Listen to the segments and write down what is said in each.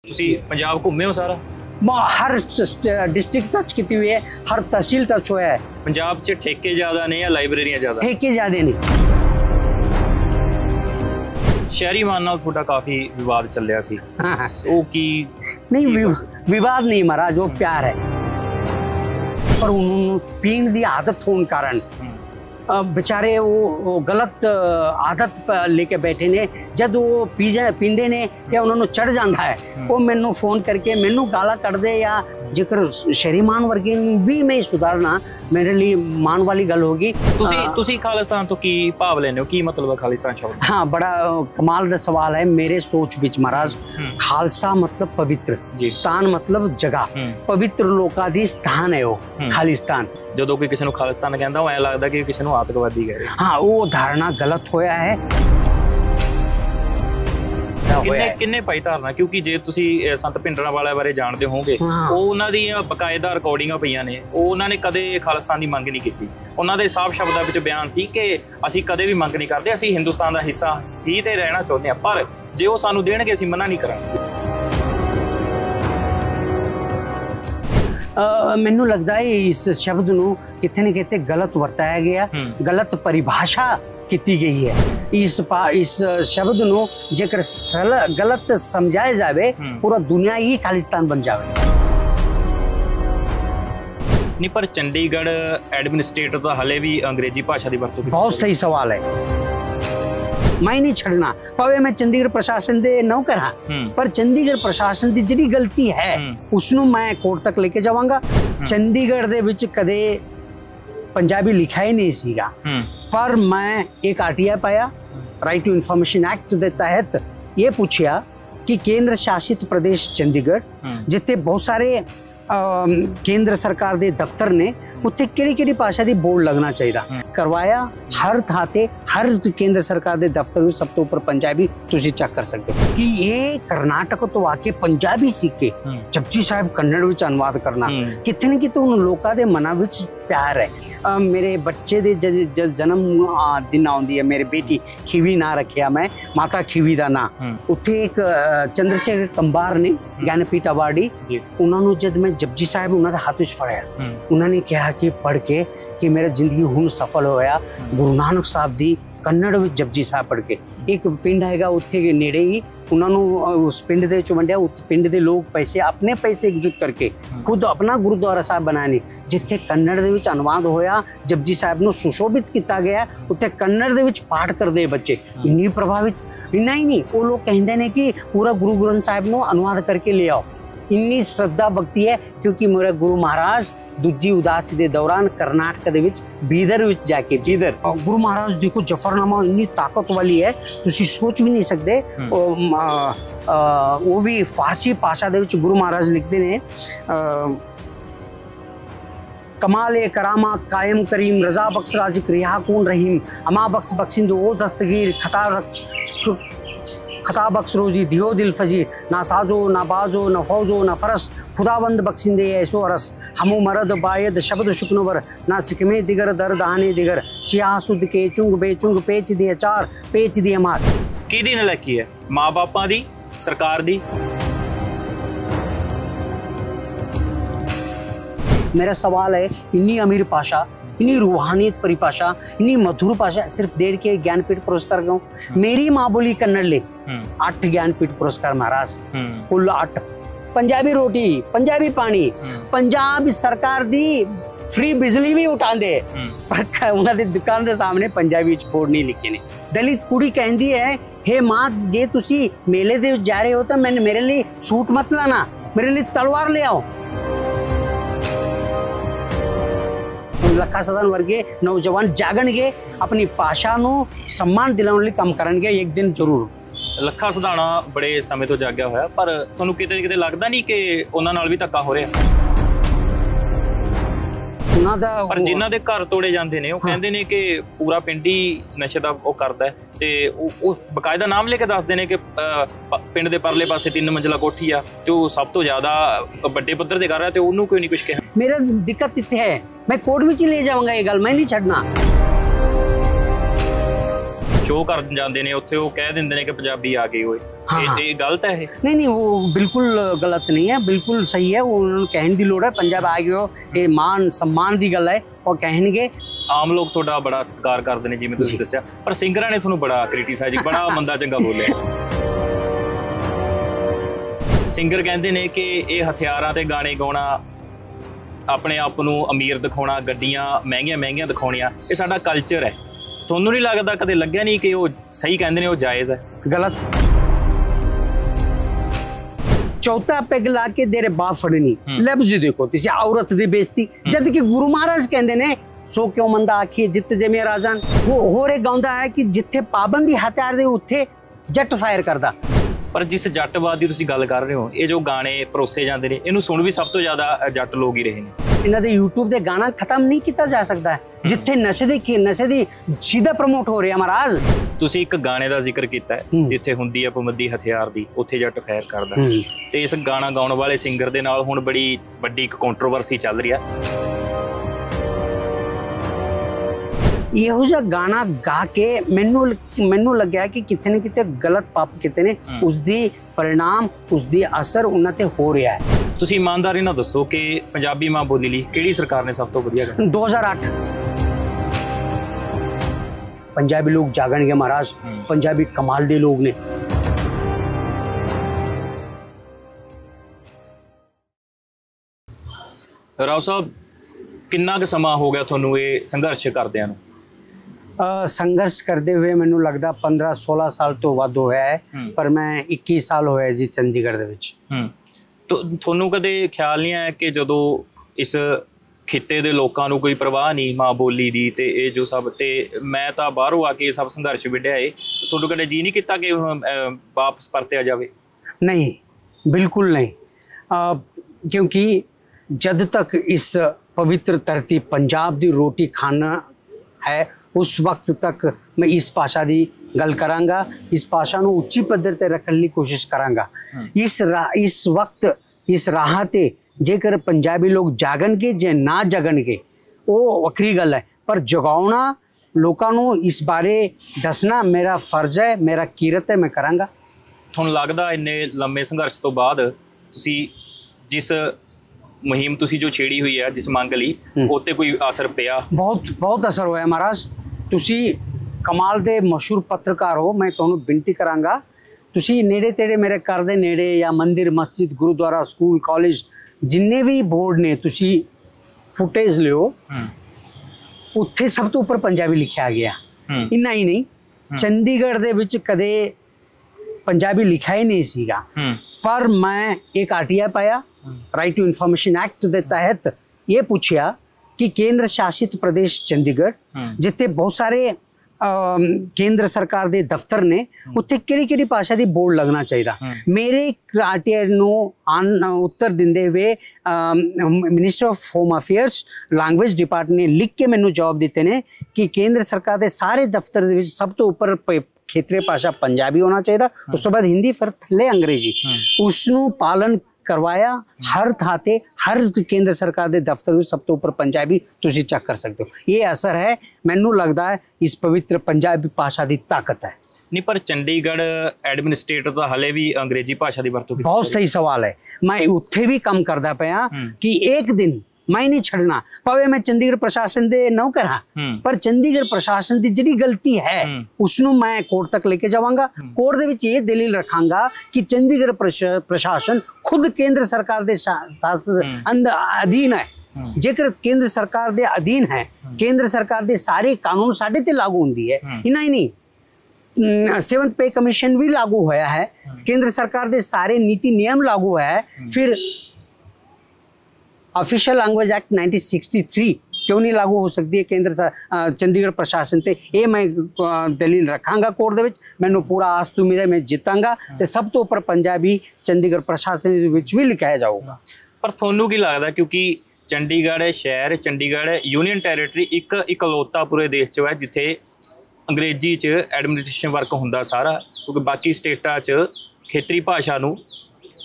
ਤੁਸੀਂ ਪੰਜਾਬ ਘੁੰਮੇ ਹੋ ਸਾਰਾ? हर डिस्ट्रिक्ट टच की हुई है, हर तहसील टच हुआ है। ਪੰਜਾਬ 'ਚ ਠੇਕੇ ਜ਼ਿਆਦਾ ਨੇ ਜਾਂ ਲਾਇਬ੍ਰੇਰੀਆਂ ਜ਼ਿਆਦਾ? ठेके ज्यादा नहीं। ਸ਼ਹਿਰੀ ਮਾਨ ਨਾਲ ਤੁਹਾਡਾ ਕਾਫੀ ਵਿਵਾਦ ਚੱਲਿਆ ਸੀ। हाँ ਉਹ ਕੀ? नहीं विवाद नहीं महाराज, वो प्यार है। पर उन्होंने पीने की आदत होने कारण बेचारे वो गलत आदत लेके बैठे ने, जब वो पींदे ने या उन्होंने चढ़ जाता है, वो मैनू फोन करके मैनू गाला कट दे या जेकर शहरी मान वर्गी भी मैं सुधारना मेरे लिए मान वाली गल होगी। ਤੁਸੀਂ ਖਾਲਿਸਤਾਨ ਤੋਂ ਕੀ ਭਾਵ ਲੈਂਦੇ ਹੋ? ਕੀ ਮਤਲਬ ਹੈ ਖਾਲਿਸਤਾਨ ਸ਼ਬਦ? हाँ, बड़ा कमाल का सवाल है मेरे सोच विच महाराज। खालसा मतलब पवित्र, स्थान मतलब जगह, पवित्र लोकां दी स्थान है वो खालिस्तान। ਜਦੋਂ ਕੋਈ ਕਿਸੇ ਨੂੰ ਖਾਲਿਸਤਾਨ ਕਹਿੰਦਾ ਉਹ ਐ ਲੱਗਦਾ ਕਿ ਕਿਸੇ ਨੂੰ ਆਤੰਕਵਾਦੀ ਕਹਿ ਰਿਹਾ। हाँ, वो धारणा गलत होया है। ਕਿੰਨੇ ਪਾਈ ਧਾਰਨਾ? ਕਿਉਂਕਿ ਜੇ ਤੁਸੀਂ ਸੰਤ ਭਿੰਡਰਾਂਵਾਲੇ ਬਾਰੇ ਜਾਣਦੇ ਹੋਵੋਗੇ, ਉਹ ਉਹਨਾਂ ਦੀਆਂ ਬਕਾਇਦਾ ਰਿਕਾਰਡਿੰਗਾਂ ਪਈਆਂ ਨੇ। ਉਹ ਉਹਨਾਂ ਨੇ ਕਦੇ ਖਾਲਿਸਤਾਨ ਦੀ ਮੰਗ ਨਹੀਂ ਕੀਤੀ। ਉਹਨਾਂ ਦੇ ਸਾਫ਼ ਸ਼ਬਦਾਂ ਵਿੱਚ ਬਿਆਨ ਸੀ ਕਿ ਅਸੀਂ ਕਦੇ ਵੀ ਮੰਗ ਨਹੀਂ ਕਰਦੇ, ਅਸੀਂ ਹਿੰਦੁਸਤਾਨ ਦਾ ਹਿੱਸਾ ਸੀ ਤੇ ਰਹਿਣਾ ਚਾਹੁੰਦੇ ਹਾਂ, ਪਰ ਜੇ ਉਹ ਸਾਨੂੰ ਦੇਣਗੇ ਅਸੀਂ ਮਨਾ ਨਹੀਂ ਕਰਾਂਗੇ। ਮੈਨੂੰ लगता है इस शब्द ਨੂੰ ਕਿਤੇ ਨਾ ਕਿਤੇ गलत ਵਰਤਾਇਆ ਗਿਆ, गलत परिभाषा की गई है। इस शब्द ਨੂੰ जेकर गलत समझाया जाए पूरा दुनिया ही खालिस्तान बन जाए। नहीं, पर चंडीगढ़ एडमिनिस्ट्रेटर तो हले भी अंग्रेजी भाषा की वरतों। बहुत सही सवाल है। मैं नहीं छड़ना भावे मैं चंडीगढ़ प्रशासन दे नौकर हाँ, पर चंडीगढ़ प्रशासन की जिहड़ी गलती है उसनू मैं कोर्ट तक लेके जावांगा। चंडीगढ़ दे विच कदे पंजाबी लिखा ही नहीं सीगा, पर मैं एक आरटीआई पाया, राइट टू इंफॉर्मेशन एक्ट के तहत ये पूछा कि केंद्र शासित प्रदेश चंडीगढ़ जिथे बहुत सारे केंद्र सरकार दे दफ्तर ने उत्थे किहड़ी भाषा दी बोर्ड लगना चाहिए। करवाया, हर थाते हर केंद्र सरकार दे दफ्तर में सब तो ऊपर पंजाबी तुसी चेक कर सकते हो कि ये कर्नाटक तो आके पंजाबी सीख के जपजी साहब कन्नड़ विच अनुवाद करना कितने न किते उन लोकां दे मनां विच प्यार है। मेरे बच्चे दे जन्म दिन आउंदी है, मेरी बेटी खीवी ना रखिया मैं, माता खीवी दा ना। उत्थे एक चंद्रशेखर कंबार ने ज्ञानपीठ अवार्डी, उन्होंने जब मैं जपजी साहब उन्होंने हाथ विच फड़िया, उन्होंने कहा कि पढ़ के कि मेरा जिंदगी हुण सफल होया गुरु नानक साहब दी कन्नड़ विच जपजी साहब पढ़ के। एक पिंड हैगा उत्थे के नेड़े ही, उन्होंने उस पिंड दे विच वंडिया, उस पिंड दे लोग पैसे अपने पैसे एकजुट करके खुद अपना गुरुद्वारा साहब बनाने, जिथे कन्नड़ दे विच अनुवाद होया, जपजी साहब नूं सुशोभित किया गया, उत्थे कन्नड़ दे विच पाठ करदे बच्चे। इन्नी प्रभावित, इन्ना ही नहीं, वो लोग कहते हैं कि पूरा गुरु ग्रंथ साहब नूं अनुवाद करके ले आओ। इन्नी श्रद्धा भक्ति है, क्योंकि मेरा गुरु महाराज दूजी उदासी के दौरान कर्नाटक दे विच बीदर विच जाके गुरु महाराज देखो जफरनामा इन्नी ताकत वाली है तुसी सोच भी नहीं सकते। वो भी फारसी भाषा दे विच गुरु महाराज लिखते ने, कमाल करामा कायम करीम रजा बख्श राजिक रिहा कून रहीम अमा बख्श बख्शिंद ओ दस्तगीर खता बख्श रोजी दियो दिल फजीर ना साजो ना बाजो ना फौजो ना फरस खुदाबंद बख्शिंदे ऐसो अरस हमो मरद बायद शब्द शुक्नवर ना सिकमे दिगर दर्द आने दिगर चियासुद के चुंग बेचुंग पेच दिए चार पेच दिए मार। की दी नलायकी है? माँ बापा दी, सरकार दी? मेरा सवाल है, इन्नी अमीर भाषा, इन्नी रूहानियत परिभाषा, इन्नी मधुर भाषा, सिर्फ 1.5 के ज्ञानपीठ पुरस्कार क्यों? मेरी माँ बोली कन्नड़ ले 8 ज्ञानपीठ पुरस्कार महाराज, कुल 8। पंजाबी रोटी, पंजाबी पानी, पंजाब सरकार दी फ्री बिजली भी उठांदे, पर उन्होंने दुकान के सामने पंजाबी बोर्ड नहीं लिखे ने। दलित कुड़ी कहती है, हे माँ जे तुसी मेले दे जा रहे हो तो मैंने मेरे लिए सूट मत लाना, मेरे लिए तलवार ले आओ। लखा सदन वर्गे नौजवान जागणगे, अपनी भाषा नूं सम्मान दिलाउण लई काम करनगे एक दिन जरूर। ਲੱਖਾ ਸਧਾਣਾ ਬੜੇ ਸਮੇਂ ਤੋਂ ਜਾਗਿਆ ਹੋਇਆ, ਪਰ ਤੁਹਾਨੂੰ ਕਿਤੇ ਨਾ ਕਿਤੇ ਲੱਗਦਾ ਨਹੀਂ ਕਿ ਉਹਨਾਂ ਨਾਲ ਵੀ ਧੱਕਾ ਹੋ ਰਿਹਾ? ਉਹਨਾਂ ਦਾ ਪਰ ਜਿਨ੍ਹਾਂ ਦੇ ਘਰ ਤੋੜੇ ਜਾਂਦੇ ਨੇ ਉਹ ਕਹਿੰਦੇ ਨੇ ਕਿ ਪੂਰਾ ਪਿੰਡ ਹੀ ਨਸ਼ੇ ਦਾ ਉਹ ਕਰਦਾ ਤੇ ਉਹ ਬਕਾਇਦਾ ਨਾਮ ਲੈ ਕੇ ਦੱਸਦੇ ਨੇ ਕਿ ਪਿੰਡ ਦੇ ਪਰਲੇ ਪਾਸੇ 3 ਮੰਜ਼ਿਲਾ ਕੋਠੀ ਆ ਤੇ ਉਹ ਸਭ ਤੋਂ ਜ਼ਿਆਦਾ ਵੱਡੇ ਪੱਧਰ ਤੇ ਕਰ ਰਿਹਾ ਤੇ ਉਹਨੂੰ ਕੋਈ ਨਹੀਂ ਕੁਝ ਕਿਹਾ। ਮੇਰਾ ਦਿੱਕਤ ਇੱਥੇ ਹੈ, ਮੈਂ ਕੋਰਟ ਵਿੱਚ ਲੈ ਜਾਵਾਂਗਾ, ਇਹ ਗੱਲ ਮੈਂ ਨਹੀਂ ਛੱਡਣਾ। ਸ਼ੋਅ ਕਰਨ ਜਾਂਦੇ ਨੇ ਉੱਥੇ ਉਹ ਕਹਿ ਦਿੰਦੇ ਨੇ ਕਿ ਪੰਜਾਬੀ आ गए होए। ਇਹ गलत है? नहीं नहीं, वो बिल्कुल गलत नहीं है, बिल्कुल सही है। वो उन्होंने कहने की लोड़ है, पंजाब आ गए हो, ये मान सम्मान की गल है और कहणगे। ਆਮ ਲੋਕ ਤੁਹਾਡਾ ਬੜਾ ਸਤਿਕਾਰ ਕਰਦੇ ਨੇ ਜਿਵੇਂ ਤੁਸੀਂ ਦੱਸਿਆ, ਪਰ ਸਿੰਗਰਾਂ ਨੇ ਤੁਹਾਨੂੰ ਬੜਾ ਕ੍ਰਿਟਿਸਾਈਜ਼, ਬੜਾ ਮੰਦਾ ਚੰਗਾ ਬੋਲਿਆ। ਸਿੰਗਰ ਕਹਿੰਦੇ ਨੇ ਕਿ ਇਹ ਹਥਿਆਰਾਂ ਤੇ ਗਾਣੇ ਗਾਉਣਾ, ਆਪਣੇ ਆਪ ਨੂੰ ਅਮੀਰ ਦਿਖਾਉਣਾ, ਗੱਡੀਆਂ ਮਹਿੰਗੀਆਂ ਦਿਖਾਉਣੀਆਂ, ਇਹ ਸਾਡਾ ਕਲਚਰ ਹੈ। ਤੁਹਾਨੂੰ ਨਹੀਂ ਲੱਗਦਾ, ਕਦੇ ਲੱਗਿਆ ਨਹੀਂ ਕਿ ਉਹ ਸਹੀ ਕਹਿੰਦੇ ਨੇ, ਉਹ ਜਾਇਜ਼ ਹੈ? गलत। चौथा पैग ला के तेरे बाप फड़नी, लफ्ज देखो तुसी औरत दी बेइज्जती, जद कि गुरु महाराज कहंदे ने सो क्यों मंदा आखिए जित जमे राजान। हो रे गाउंदा है कि जिथे पाबंदी हथियार दे उत्थे जट फायर करदा। पर जिस जटवाद की तुसी गल कर रहे हो, ये जो गाने परोसे जाते हैं, इनू सुन भी सब तो ज्यादा जट लोग ही रहे हैं। इन्हां दे यूट्यूब दे गाना खत्म नहीं किया जा सकता है जिथे नशे दी सीधा प्रमोट हो रहा महाराज। ਤੁਸੀਂ ਇੱਕ ਗਾਣੇ ਦਾ ਜ਼ਿਕਰ ਕੀਤਾ ਹੈ ਜਿੱਥੇ ਹੁੰਦੀ ਹੈ ਪਾਬੰਦੀ ਹਥਿਆਰ ਦੀ, ਉੱਥੇ ਜੱਟ ਫਾਇਰ ਕਰਦਾ, ਤੇ ਇਸ ਗਾਣਾ ਗਾਉਣ ਵਾਲੇ ਸਿੰਗਰ ਦੇ ਨਾਲ ਹੁਣ ਬੜੀ ਵੱਡੀ ਇੱਕ ਕੰਟਰੋਵਰਸੀ ਚੱਲ ਰਹੀ ਹੈ। ਇਹੋ ਜਿਹਾ ਗਾਣਾ ਗਾ ਕੇ ਮੈਨੂੰ ਲੱਗਿਆ ਕਿ ਕਿਤੇ ਨਾ ਕਿਤੇ ਗਲਤ ਪਾਪ ਕਿਤੇ ਨੇ, ਉਸਦੀ परिणाम, उसदी असर उन्हां ते हो रहा है। तुसी ईमानदारी नाल दसो कि पंजाबी मां बोली लई किहड़ी सरकार ने सब तो वधिया किया? 2008 पंजाबी लोग जागणगे महाराज, पंजाबी कमाल दे लोग ने। राव साहब, किन्ना क समा हो गया तुहानू ये संघर्ष करदिआं नू? संघर्ष करते हुए मैनू लगता 15-16 साल तो वध होया है, पर मैं 21 साल होया जी चंडीगढ़ दे विच। तो थोनू कदे ख्याल नहीं आया कि जदों इस खिते दे लोकां नू कोई परवाह नहीं मां बोली दी ते ये जो सब, ते मैं तां बाहरों आके सब संघर्ष विढ़िया है, थोनू कदे जी नहीं कीता कि हुण वापस परतिया जावे? नहीं, बिल्कुल नहीं, क्योंकि जद तक इस पवित्र धरती पंजाब दी रोटी खाना है उस वक्त तक मैं इस भाषा की गल करांगा, इस भाषा नू उच्ची पद्धर ते रखने की कोशिश करांगा। इस वक्त इस राह ते जेकर पंजाबी लोग जागणगे जे ना जागणगे वो वक्री गल है, पर जगाउणा लोकां नू इस बारे दसना मेरा फर्ज है, मेरा कीरत है, मैं करांगा। तुहानू लगदा इन्ने लंबे संघर्ष तो बाद तुसी जिस मुहिम तुसी जो छेड़ी हुई है, जिस मंग लई, उत्ते कोई असर पिया? बहुत असर होया महाराज। तुसी कमाल दे मशहूर पत्रकार हो, मैं तुहानू बिनती करांगा, तुसी नेड़े तेड़े मेरे घर दे नेड़े या मंदिर मस्जिद गुरुद्वारा स्कूल कॉलेज जिन्ने भी बोर्ड ने तुसी फुटेज लियो, उत्थे सब तो ऊपर पंजाबी लिखा गया। इन्ना ही नहीं, चंडीगढ़ दे विच कदे पंजाबी लिखा ही नहीं सीगा, पर मैं एक आरटीआई पाया, राइट टू इंफॉर्मेशन एक्ट के तहत ये पूछा कि केंद्र शासित प्रदेश चंडीगढ़ जिथे बहुत सारे केंद्र सरकार दे दफ्तर ने, उत्थे किहड़ी भाषा दी बोर्ड लगना चाहिए। मेरे आरटीआई नू उत्तर दिंदे हुए minister of home affairs language department ने लिख के मैनू जवाब दिते ने कि केंद्र सरकार दे सारे दफ्तर दे विच सब तो ऊपर खेतरी भाषा पंजाबी होना चाहिए, उस तो बाद हिंदी, फिर थल्ले अंग्रेजी। उसनू पालन करवाया हर थाते, हर केंद्र सरकार दे दफ्तर में सब तो ऊपर पंजाबी तुसी चेक कर सकते हो। ये असर है, मैनू लगता है इस पवित्र पंजाबी भाषा की ताकत है। नहीं, पर चंडीगढ़ एडमिनिस्ट्रेटर तो हले भी अंग्रेजी भाषा की वरतों? बहुत सही सवाल है, मैं उत्थे भी कम करता पाया कि एक दिन मैं नहीं छड़ना पवे, मैं चंडीगढ़ प्रशासन दे नौकर हाँ, पर चंडीगढ़ प्रशासन की जिहड़ी गलती है उसनू मैं कोर्ट तक लेके जावांगा। कोर्ट दे विच ये दलील रखांगा कि चंडीगढ़ प्रशासन खुद केंद्र सरकार दे अधीन है। जेकर केंद्र सरकार दे अधीन है, केंद्र सरकार दे सारे कानून साडे ते लागू हुंदी है। इन्ना ही नहीं, 7th पे कमीशन भी लागू होया है, केंद्र सरकार दे सारे नीति नियम लागू है। फिर ऑफिशियल लैंग्वेज एक्ट 1963 क्यों नहीं लागू हो सकती है केंद्र चंडीगढ़ प्रशासन ते? ये मैं दलील रखांगा कोर्ट दे विच, मैनू पूरा आस उम्मीद है मैं जितांगा ते सब तो ऊपर पंजाबी चंडीगढ़ प्रशासन विच भी लिखाया जाऊगा। पर थोनू की लगता, क्योंकि चंडीगढ़ शहर, चंडीगढ़ यूनियन टैरेटरी एक इकलौता पूरे देश च है जिथे अंग्रेजी च एडमिनिस्ट्रेशन वर्क हुंदा सारा, क्योंकि बाकी स्टेटां च खेतरी भाषा नू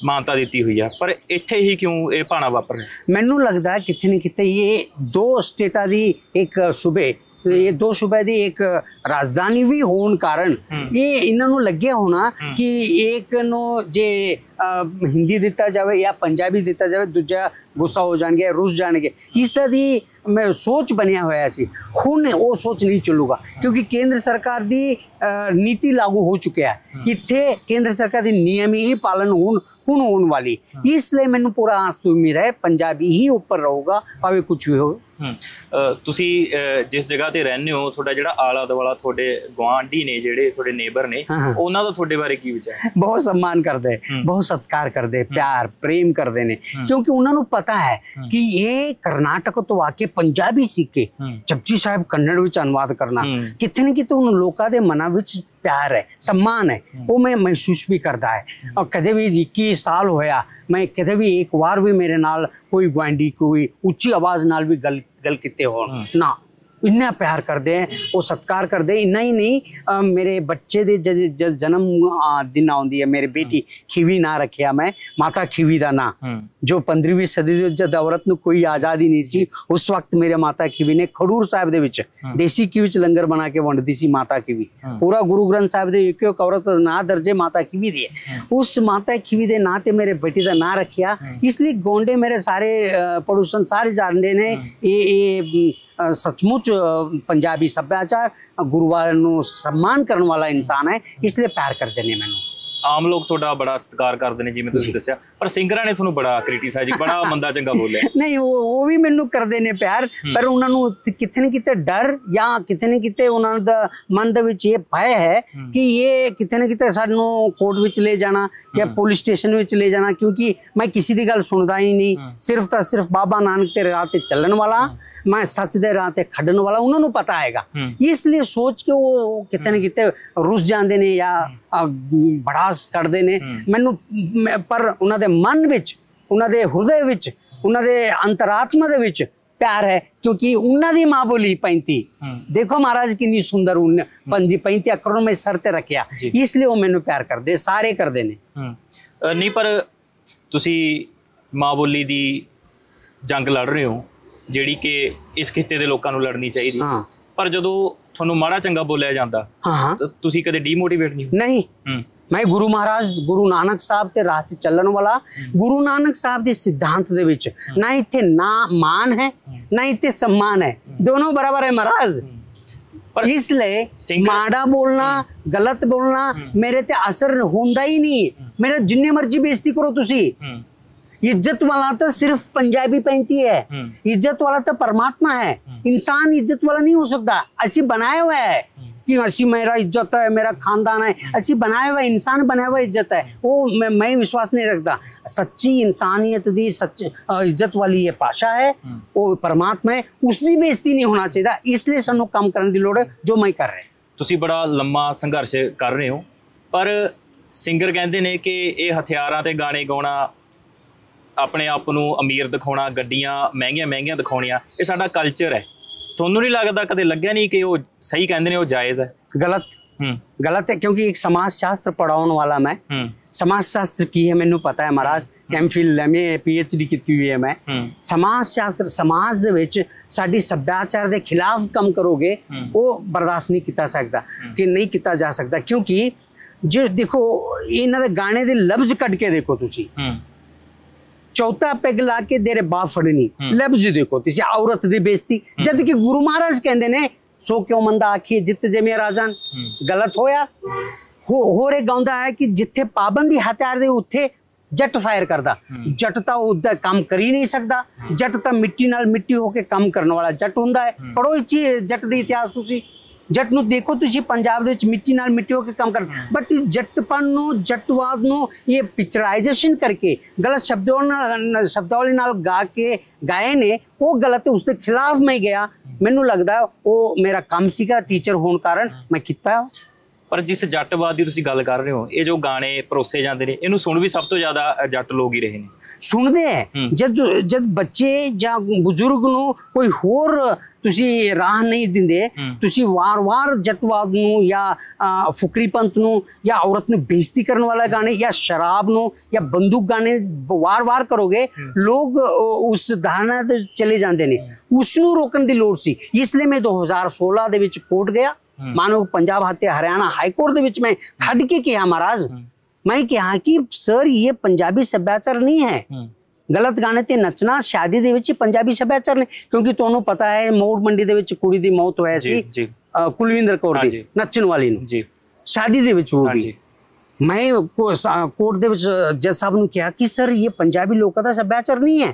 मानता दी हुई है, पर इत्थे ही क्यों ये भाना वापर? मैनू लगता है कितने न कितने ये दो स्टेटा दी एक सूबे ये 2 सूबे दी एक राजधानी भी होने कारण ये इन्होंने लगे होना कि एक नो जे हिंदी दिता जाए या पंजाबी दिता जाए, दूजा गुस्सा हो जाएंगे, रुस जाएंगे, इस तरह दी मैं सोच बनिया हुआ सी। हुण वो सोच नहीं चलूगा क्योंकि केंद्र सरकार दी नीति लागू हो चुकी है, इत्थे केंद्र सरकार दी नियम ही पालन होने वाली, इसलिए मैंने पूरा आस तो उम्मीद है पंजाबी ही ऊपर रहूगा भावे कुछ भी हो। ਤੁਸੀਂ ਜਿਸ ਜਗ੍ਹਾ ਤੇ ਰਹਿੰਦੇ ਹੋ, ਤੁਹਾਡਾ ਜਿਹੜਾ ਆਲਾ ਦੁਆਲਾ ਤੁਹਾਡੇ ਗੁਆਂਢੀ ਨੇ, ਜਿਹੜੇ ਤੁਹਾਡੇ ਨੇਬਰ ਨੇ, ਉਹਨਾਂ ਦਾ ਤੁਹਾਡੇ ਬਾਰੇ ਕੀ ਵਿਚਾਰ ਹੈ? ਬਹੁਤ सम्मान करते, बहुत सत्कार करते, प्यार प्रेम करते ने, क्योंकि उन्होंने पता है कि ये कर्नाटक तो आके पंजाबी सीख के जपजी साहब कन्नड़ विच अनुवाद करना कितने न कितने उन लोगों के मना विच प्यार है, सम्मान है, वो मैं महसूस भी करता है। और कदे भी 21 साल होया मैं कदे भी एक बार भी मेरे नाल कोई गुआंढी कोई उच्ची आवाज नाल भी गल किते हो ना, इन्ना प्यार करते हैं, वो सत्कार करते। इन्ना ही नहीं, मेरे बच्चे दे जन्म दिन आउंदी है, मेरी बेटी खीवी ना रखिया मैं, माता खीवी दा ना, जो 15वीं सदी जब औरत नूं कोई आजादी नहीं सी, उस वक्त मेरे माता खीवी ने खडूर साहब दे विच देसी घी विच लंगर बना के वंडदी सी माता खीवी। पूरा गुरु ग्रंथ साहब दे एक औरत दा ना दर्जे माता खीवी दी है, उस माता खीवी दे ना ते मेरे बेटी दा ना रखिया, इसलिए गोंडे मेरे सारे पड़ोसन सारे जानते ने ये सचमुच पंजाबी सभ्याचार गुरुवार ਨੂੰ सम्मान करने वाला इंसान है, इसलिए प्यार करते ने मैनू। ਆਮ ਲੋਕ ਤੁਹਾਡਾ ਬੜਾ ਸਤਿਕਾਰ ਕਰਦੇ ਨੇ ਜਿਵੇਂ ਤੁਸੀਂ ਦੱਸਿਆ, ਪਰ ਸਿੰਗਰਾਂ ਨੇ ਤੁਹਾਨੂੰ ਬੜਾ ਕ੍ਰਿਟਿਸਾਈਜ਼, ਬੜਾ ਮੰਦਾ ਚੰਗਾ ਬੋਲਿਆ। नहीं वो भी मैनू करते ने प्यार, पर उन्होंने कितने किते डर या कितने किते उन्होंने मन दे विच ये भय है कि ये कितने किते सानू कोर्ट विच ले जाना या पुलिस स्टेशन विच ले जाना, क्योंकि मैं किसी दी गल सुनदा ही नहीं, सिर्फ तो सिर्फ बाबा नानक ते राह ते चलने वाला, मैं सच दे राह ते खड़न वाला, उन्होंने पता हैगा, इसलिए सोच के वो कितने किते रुस जाते ने या भड़ास करते ने मैनू, पर उन्होंने मन विच, उन्होंने हृदय विच, उन्होंने अंतरात्मा दे विच प्यार है, क्योंकि उन्होंने माँ बोली 35 देखो महाराज कितनी सुंदर 35 अखरों में सर ते रखिया, इसलिए वो मैनू प्यार करते, सारे करते ने। नहीं पर तुसी माँ बोली दी जंग लड़ रहे हो ਜਿਹੜੀ ਕਿ ਇਸ ਖਿੱਤੇ ਦੇ ਲੋਕਾਂ ਨੂੰ ਲੜਨੀ ਚਾਹੀਦੀ, ਪਰ ਜਦੋਂ ਤੁਹਾਨੂੰ ਮਾੜਾ ਚੰਗਾ ਬੋਲਿਆ ਜਾਂਦਾ ਤਾਂ ਤੁਸੀਂ ਕਦੇ ਡੀਮੋਟੀਵੇਟ ਨਹੀਂ? मैं गुरु महाराज गुरु नानक साहब ते राह ते चलन वाला, गुरु नानक साहब दे सिद्धांत दे विच ना इत्थे ना मान है ना इत्थे सम्मान है, दोनों बराबर है महाराज। पर इसलिए माड़ा बोलना गलत बोलना मेरे ते असर होंदा ही नहीं, मेरे जिन्ने मर्जी बेइज्जती करो तुसी, इज्जत वाला तो सिर्फ पंजाबी 35 है, इज्जत वाला तो परमात्मा है, इंसान इज्जत वाला नहीं हो सकता। असी बनाया हुआ है कि असी मेरा इज्जत है, मेरा खानदान है, असी बनाया हुआ इंसान बनाया हुआ इज्जत है, वो मैं विश्वास नहीं रखता। सच्ची इंसानियत दी सच इज्जत वाली ये भाषा है, वो परमात्मा है, उसकी बेइज्जती नहीं होना चाहिए, इसलिए सानू काम करने की लोड़ है जो मैं कर रहे। तुसी बड़ा लंबा संघर्ष कर रहे हो, पर सिंगर कहते ने कि ये हथियारां ते गाने गाउणा, ਆਪਣੇ ਆਪ ਨੂੰ ਅਮੀਰ ਦਿਖਾਉਣਾ, ਗੱਡੀਆਂ ਮਹਿੰਗੀਆਂ ਮਹਿੰਗੀਆਂ ਦਿਖਾਉਣੀਆਂ, ਇਹ ਸਾਡਾ ਕਲਚਰ ਹੈ। ਤੁਹਾਨੂੰ ਨਹੀਂ ਲੱਗਦਾ, ਕਦੇ ਲੱਗਿਆ ਨਹੀਂ ਕਿ ਉਹ ਸਹੀ ਕਹਿੰਦੇ ਨੇ, ਉਹ ਜਾਇਜ਼ ਹੈ? गलत है, क्योंकि एक समाज शास्त्र पढ़ाने वाला मैं, समाज शास्त्र की है मैनू पता है महाराज, MPhil MA PhD की हुई है मैं। समाज शास्त्र समाज दे विच साडी सभ्याचार दे खिलाफ कम करोगे वो बर्दाश्त नहीं किया सकता, कि नहीं किया जा सकता, क्योंकि जो देखो इन्हां दे गाने दे लफ्ज कट के देखो तुसी, चौथा पैग ला के तेरे बाप फड़नी, लफ्ज देखो तुसी, औरत दी बेइज्जती, जद कि गुरु महाराज कहंदे ने सो क्यों मंदा आखिए जित जमे राजन, गलत होया हो रे गाउंदा है कि जिथे पाबंदी हथियार दे उत्थे जट फायर करदा, जट तां उदा काम कर ही नहीं सकदा, जट तां मिट्टी नाल मिट्टी होके काम करने वाला जट हुंदा है। पढ़ो इची जट दी इतिहास तुसी, जट नूं देखो तुसी पंजाब दे विच मिट्टी नाल मिट्टी होके काम कर, बट जटपन नूं जटवाद नूं ये पिक्चराइजेशन करके गलत शब्दावली नाल गा के गाए ने, वो गलत है, उसके खिलाफ मैं गया, मैनू लगदा वो मेरा काम सीगा टीचर होने कारण मैं किया। ਪਰ ਜਿਸ ਜੱਟਵਾਦ ਦੀ ਤੁਸੀਂ ਗੱਲ ਕਰ ਰਹੇ ਹੋ, ਇਹ ਜੋ ਗਾਣੇ ਪਰੋਸੇ ਜਾਂਦੇ ਨੇ, ਇਹਨੂੰ ਸੁਣ ਵੀ ਸਭ ਤੋਂ ਜ਼ਿਆਦਾ ਜੱਟ ਲੋਕ ਹੀ ਰਹੇ ਨੇ। ਸੁਣਦੇ ਹੈ ਜਦ ਬੱਚੇ ਜਾਂ ਬਜ਼ੁਰਗ ਨੂੰ ਕੋਈ ਹੋਰ ਤੁਸੀਂ ਰਾਹ ਨਹੀਂ ਦਿੰਦੇ, ਤੁਸੀਂ ਵਾਰ-ਵਾਰ ਜੱਟਵਾਦ ਨੂੰ ਜਾਂ ਫੁਕਰੀਪੰਥ ਨੂੰ ਜਾਂ ਔਰਤ ਨੂੰ ਬੇਇੱਜ਼ਤੀ ਕਰਨ ਵਾਲਾ ਗਾਣੇ ਜਾਂ ਸ਼ਰਾਬ ਨੂੰ ਜਾਂ ਬੰਦੂਕ ਗਾਣੇ ਵਾਰ-ਵਾਰ ਕਰੋਗੇ, ਲੋਕ ਉਸ ਧਾਰਨਾ ਤੇ ਚਲੇ ਜਾਂਦੇ ਨੇ। ਉਸ ਨੂੰ ਰੋਕਣ ਦੀ ਲੋੜ ਸੀ। ਇਸ ਲਈ ਮੈਂ 2016 ਦੇ ਵਿੱਚ ਕੋਰਟ ਗਿਆ, ਮਾਨੋ ਪੰਜਾਬ ਹਰਿਆਣਾ ਹਾਈ ਕੋर्ट ਦੇ ਵਿੱਚ मैं खड़ के किया महाराज, मैं कहा कि सर ये पंजाबी सभ्याचार नहीं है, गलत गाने ते नचना शादी ਦੇ ਵਿੱਚ ਪੰਜਾਬੀ ਸੱਭਿਆਚਾਰ ਨੇ। ਕਿਉਂਕਿ ਤੁਹਾਨੂੰ ਪਤਾ ਹੈ ਮੋੜ ਮੰਡੀ ਦੇ ਵਿੱਚ ਕੁੜੀ ਦੀ ਮੌਤ ਹੋਈ ਸੀ ਕੁਲਵਿੰਦਰ ਕੌਰ ਦੀ, ਨੱਚਣ ਵਾਲੀ ਨੂੰ ਜੀ, ਸ਼ਾਦੀ ਦੇ ਵਿੱਚ ਹੋ ਗਈ। ਮੈਂ ਕੋਰਟ ਦੇ ਵਿੱਚ ਜੱਜ ਸਾਹਿਬ ਨੂੰ ਕਿਹਾ ਕਿ ਸਰ ਇਹ ਪੰਜਾਬੀ ਲੋਕਾਂ ਦਾ ਸੱਭਿਆਚਾਰ ਨਹੀਂ ਹੈ,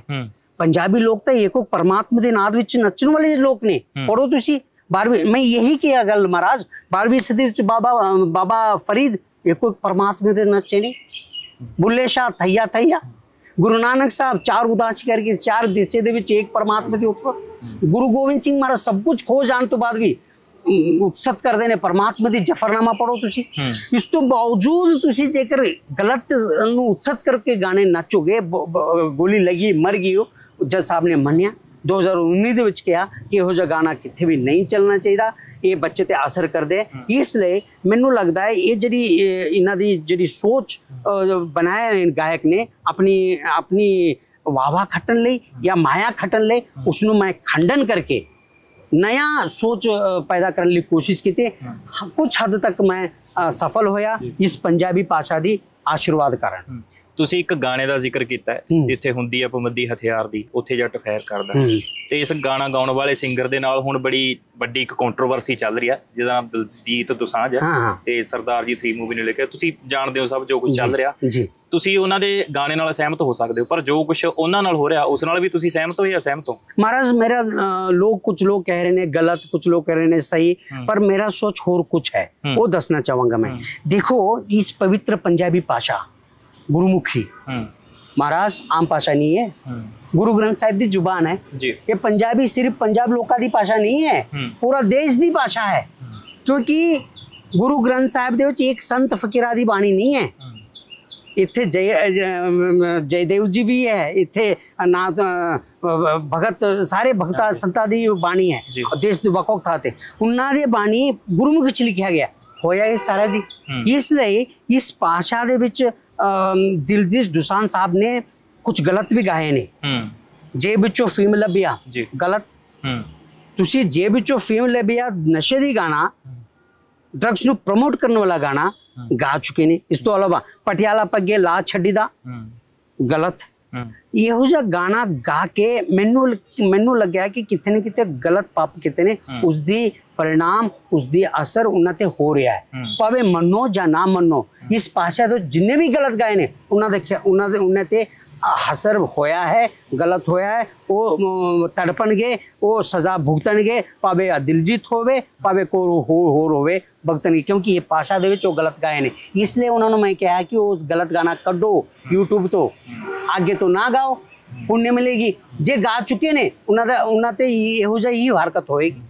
ਪੰਜਾਬੀ ਲੋਕ ਤਾਂ ਇੱਕੋ ਪਰਮਾਤਮਾ ਦੇ ਨਾਮ ਵਿੱਚ ਨੱਚਣ ਵਾਲੇ ਲੋਕ ਨੇ। ਪੜੋ ਤੁਸੀਂ 12ਵੀਂ, मैं यही किया गल महाराज, 12वीं सदी बाबा फरीद एक परमात्मा दे नचे ने, बुल्ले शाह थैया थैया, गुरु नानक साहब 4 उदासी करके 4 दिशे दे विच एक परमात्मा दे उपर, गुरु गोविंद सिंह महाराज सब कुछ खो जान तो बाद भी उत्सत करते ने परमात्मा दी जफरनामा पढ़ो तुसी। इस तो बावजूद तुसी जेकर गलत उत्सत करके गाने नचोगे, गोली लगी मर गई हो, जज साहब ने मन्या 2019 ਦੇ ਵਿੱਚ ਕਿਹਾ ਕਿ ਇਹੋ ਜਿਹਾ ਗਾਣਾ ਕਿੱਥੇ ਵੀ ਨਹੀਂ ਚੱਲਣਾ ਚਾਹੀਦਾ, ਇਹ ਬੱਚੇ ਤੇ ਅਸਰ ਕਰਦੇ। ਇਸ ਲਈ ਮੈਨੂੰ ਲੱਗਦਾ ਹੈ ਇਹ ਜਿਹੜੀ ਇਹਨਾਂ ਦੀ ਜਿਹੜੀ ਸੋਚ ਬਣਾਇਆ ਗਾਇਕ ਨੇ ਆਪਣੀ ਵਾਵਾ ਖੱਟਣ ਲਈ ਜਾਂ ਮਾਇਆ ਖੱਟਣ ਲਈ, ਉਸ ਨੂੰ ਮੈਂ ਖੰਡਨ ਕਰਕੇ नया सोच पैदा करने की कोशिश की थी। कुछ हद तक मैं सफल होया इस पंजाबी भाषा की आशीर्वाद कारण। ਤੁਸੀਂ ਇੱਕ ਗਾਣੇ ਦਾ ਜ਼ਿਕਰ ਕੀਤਾ ਹੈ ਜਿੱਥੇ ਹੁੰਦੀ ਹੈ ਪਾਬੰਦੀ ਹਥਿਆਰ ਦੀ, ਉੱਥੇ ਜੱਟ ਫਾਇਰ ਕਰਦਾ, ਤੇ ਇਸ ਗਾਣਾ ਗਾਉਣ ਵਾਲੇ ਸਿੰਗਰ ਦੇ ਨਾਲ ਹੁਣ ਬੜੀ ਵੱਡੀ ਇੱਕ ਕੰਟਰੋਵਰਸੀ ਚੱਲ ਰਹੀ ਹੈ ਜਿਹਦਾ ਨਾਮ ਦਲਜੀਤ ਦੋਸਾਂਝ ਹੈ ਤੇ ਸਰਦਾਰ ਜੀ 3 ਮੂਵੀ ਨੂੰ ਲੈ ਕੇ। ਤੁਸੀਂ ਜਾਣਦੇ ਹੋ ਸਭ ਜੋ ਕੁਝ ਚੱਲ ਰਿਹਾ, ਤੁਸੀਂ ਉਹਨਾਂ ਦੇ ਗਾਣੇ ਨਾਲ ਸਹਿਮਤ ਹੋ ਸਕਦੇ ਹੋ, ਪਰ ਜੋ ਕੁਝ ਉਹਨਾਂ ਨਾਲ ਹੋ ਰਿਹਾ ਉਸ ਨਾਲ ਵੀ ਤੁਸੀਂ ਸਹਿਮਤ ਹੋ ਜਾਂ ਅਸਹਿਮਤ ਹੋ? महाराज मेरा कुछ लोग कह रहे हैं गलत, कुछ लोग कह रहे हैं सही, पर मेरा सोच और कुछ है, वो दसना चाहूंगा मैं। देखो इस पवित्र पंजाबी भाषा गुरुमुखी महाराज आम भाषा नहीं है, गुरु ग्रंथ साहिब दी जुबान है जी। ये पंजाबी सिर्फ पंजाब लोगों दी भाषा नहीं है, पूरा देश दी भाषा है, क्योंकि गुरु ग्रंथ साहिब दे विच एक संत फकीरा दी बाणी नहीं है। इत्थे जयदेव जी भी है, इत्थे नाथ भगत सारे भगता संता दी बाणी है, देश दे वक्-वक् था ते उन्हां दी बाणी गुरुमुखी च लिखिया गया होया ये सारा दी। इसलिए इस भाषा दे विच दिलजीत दोसांझ साहब ने कुछ गलत भी गाए ने। जेब विचों फीम लभिया गलत, तुसी जेब विचों फीम लभिया नशे दी गाना, ड्रग्स नू प्रमोट करने वाला गाना गा चुके ने। इस तो अलावा पटियाला पग्गे ला छड्डी दा गलत, ਇਹੋ ਜਿਹਾ ਗਾਣਾ ਗਾ ਕੇ ਮੈਨੂੰ ਲੱਗਿਆ ਕਿ ਕਿਤੇ ਨਾ ਕਿਤੇ ਗਲਤ ਪਾਪ ਕਿਤੇ ਨੇ, ਉਸਦੀ परिणाम उसकी असर उन्होंने हो रहा है, भावे मनो या ना मनो। इस भाषा तो जिन्ने भी गलत गाए ने उन्होंने असर होया है, गलत होया है, वो तड़पणगे, वो सजा भुगतणगे, भावे दिलजीत होवे भावे को होर होवे भुगतणगे, क्योंकि ये भाषा दे विच वो गलत गाए ने। इसलिए उन्होंने मैं कहा कि उस गलत गाना कड्डो यूट्यूब तो, आगे तो ना गाओ, पुण्य मिलेगी। जे गा चुके ने उन्होंने इहो जिही हरकत होएगी।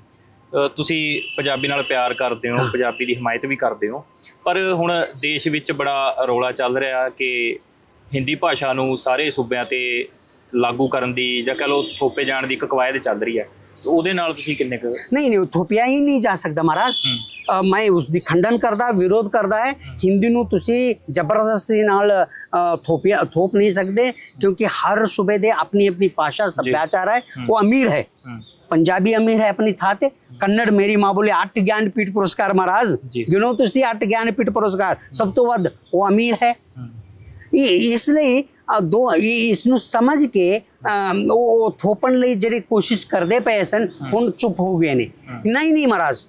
ਤੁਸੀਂ ਪੰਜਾਬੀ ਨਾਲ ਪਿਆਰ ਕਰਦੇ ਹੋ, ਪੰਜਾਬੀ ਦੀ ਹਮਾਇਤ ਵੀ ਕਰਦੇ ਹੋ, ਪਰ ਹੁਣ ਦੇਸ਼ ਵਿੱਚ ਬੜਾ ਰੌਲਾ ਚੱਲ ਰਿਹਾ ਕਿ ਹਿੰਦੀ ਭਾਸ਼ਾ ਨੂੰ ਸਾਰੇ ਸੂਬਿਆਂ ਤੇ ਲਾਗੂ ਕਰਨ ਦੀ ਜਾਂ ਕਹ ਲਓ ਥੋਪੇ ਜਾਣ ਦੀ ਇੱਕ ਕਵਾਇਦ ਚੱਲ ਰਹੀ ਹੈ, ਉਹਦੇ ਨਾਲ ਤੁਸੀਂ ਕਿੰਨੇ ਕੁ? नहीं थोपिया ही नहीं जा सकता महाराज। मैं उसकी खंडन करता, विरोध करता है। हिंदी नूं तुसी जबरदस्ती नाल थोप नहीं सकते, क्योंकि हर सूबे दे अपनी अपनी भाषा सभ्याचार है, वो अमीर है। पंजाबी अमीर है अपनी थाते, कन्नड़ मेरी माँ बोले 8 ज्ञानपीठ पुरस्कार महाराज गिनो तुसी 8 ज्ञानपीठ पुरस्कार सब तो वध वो अमीर है। इसलिए इसनू समझ के वो थोपण लई जिहड़ी कोशिश करदे पए सन, हुण चुप हो गए ने। नहीं महाराज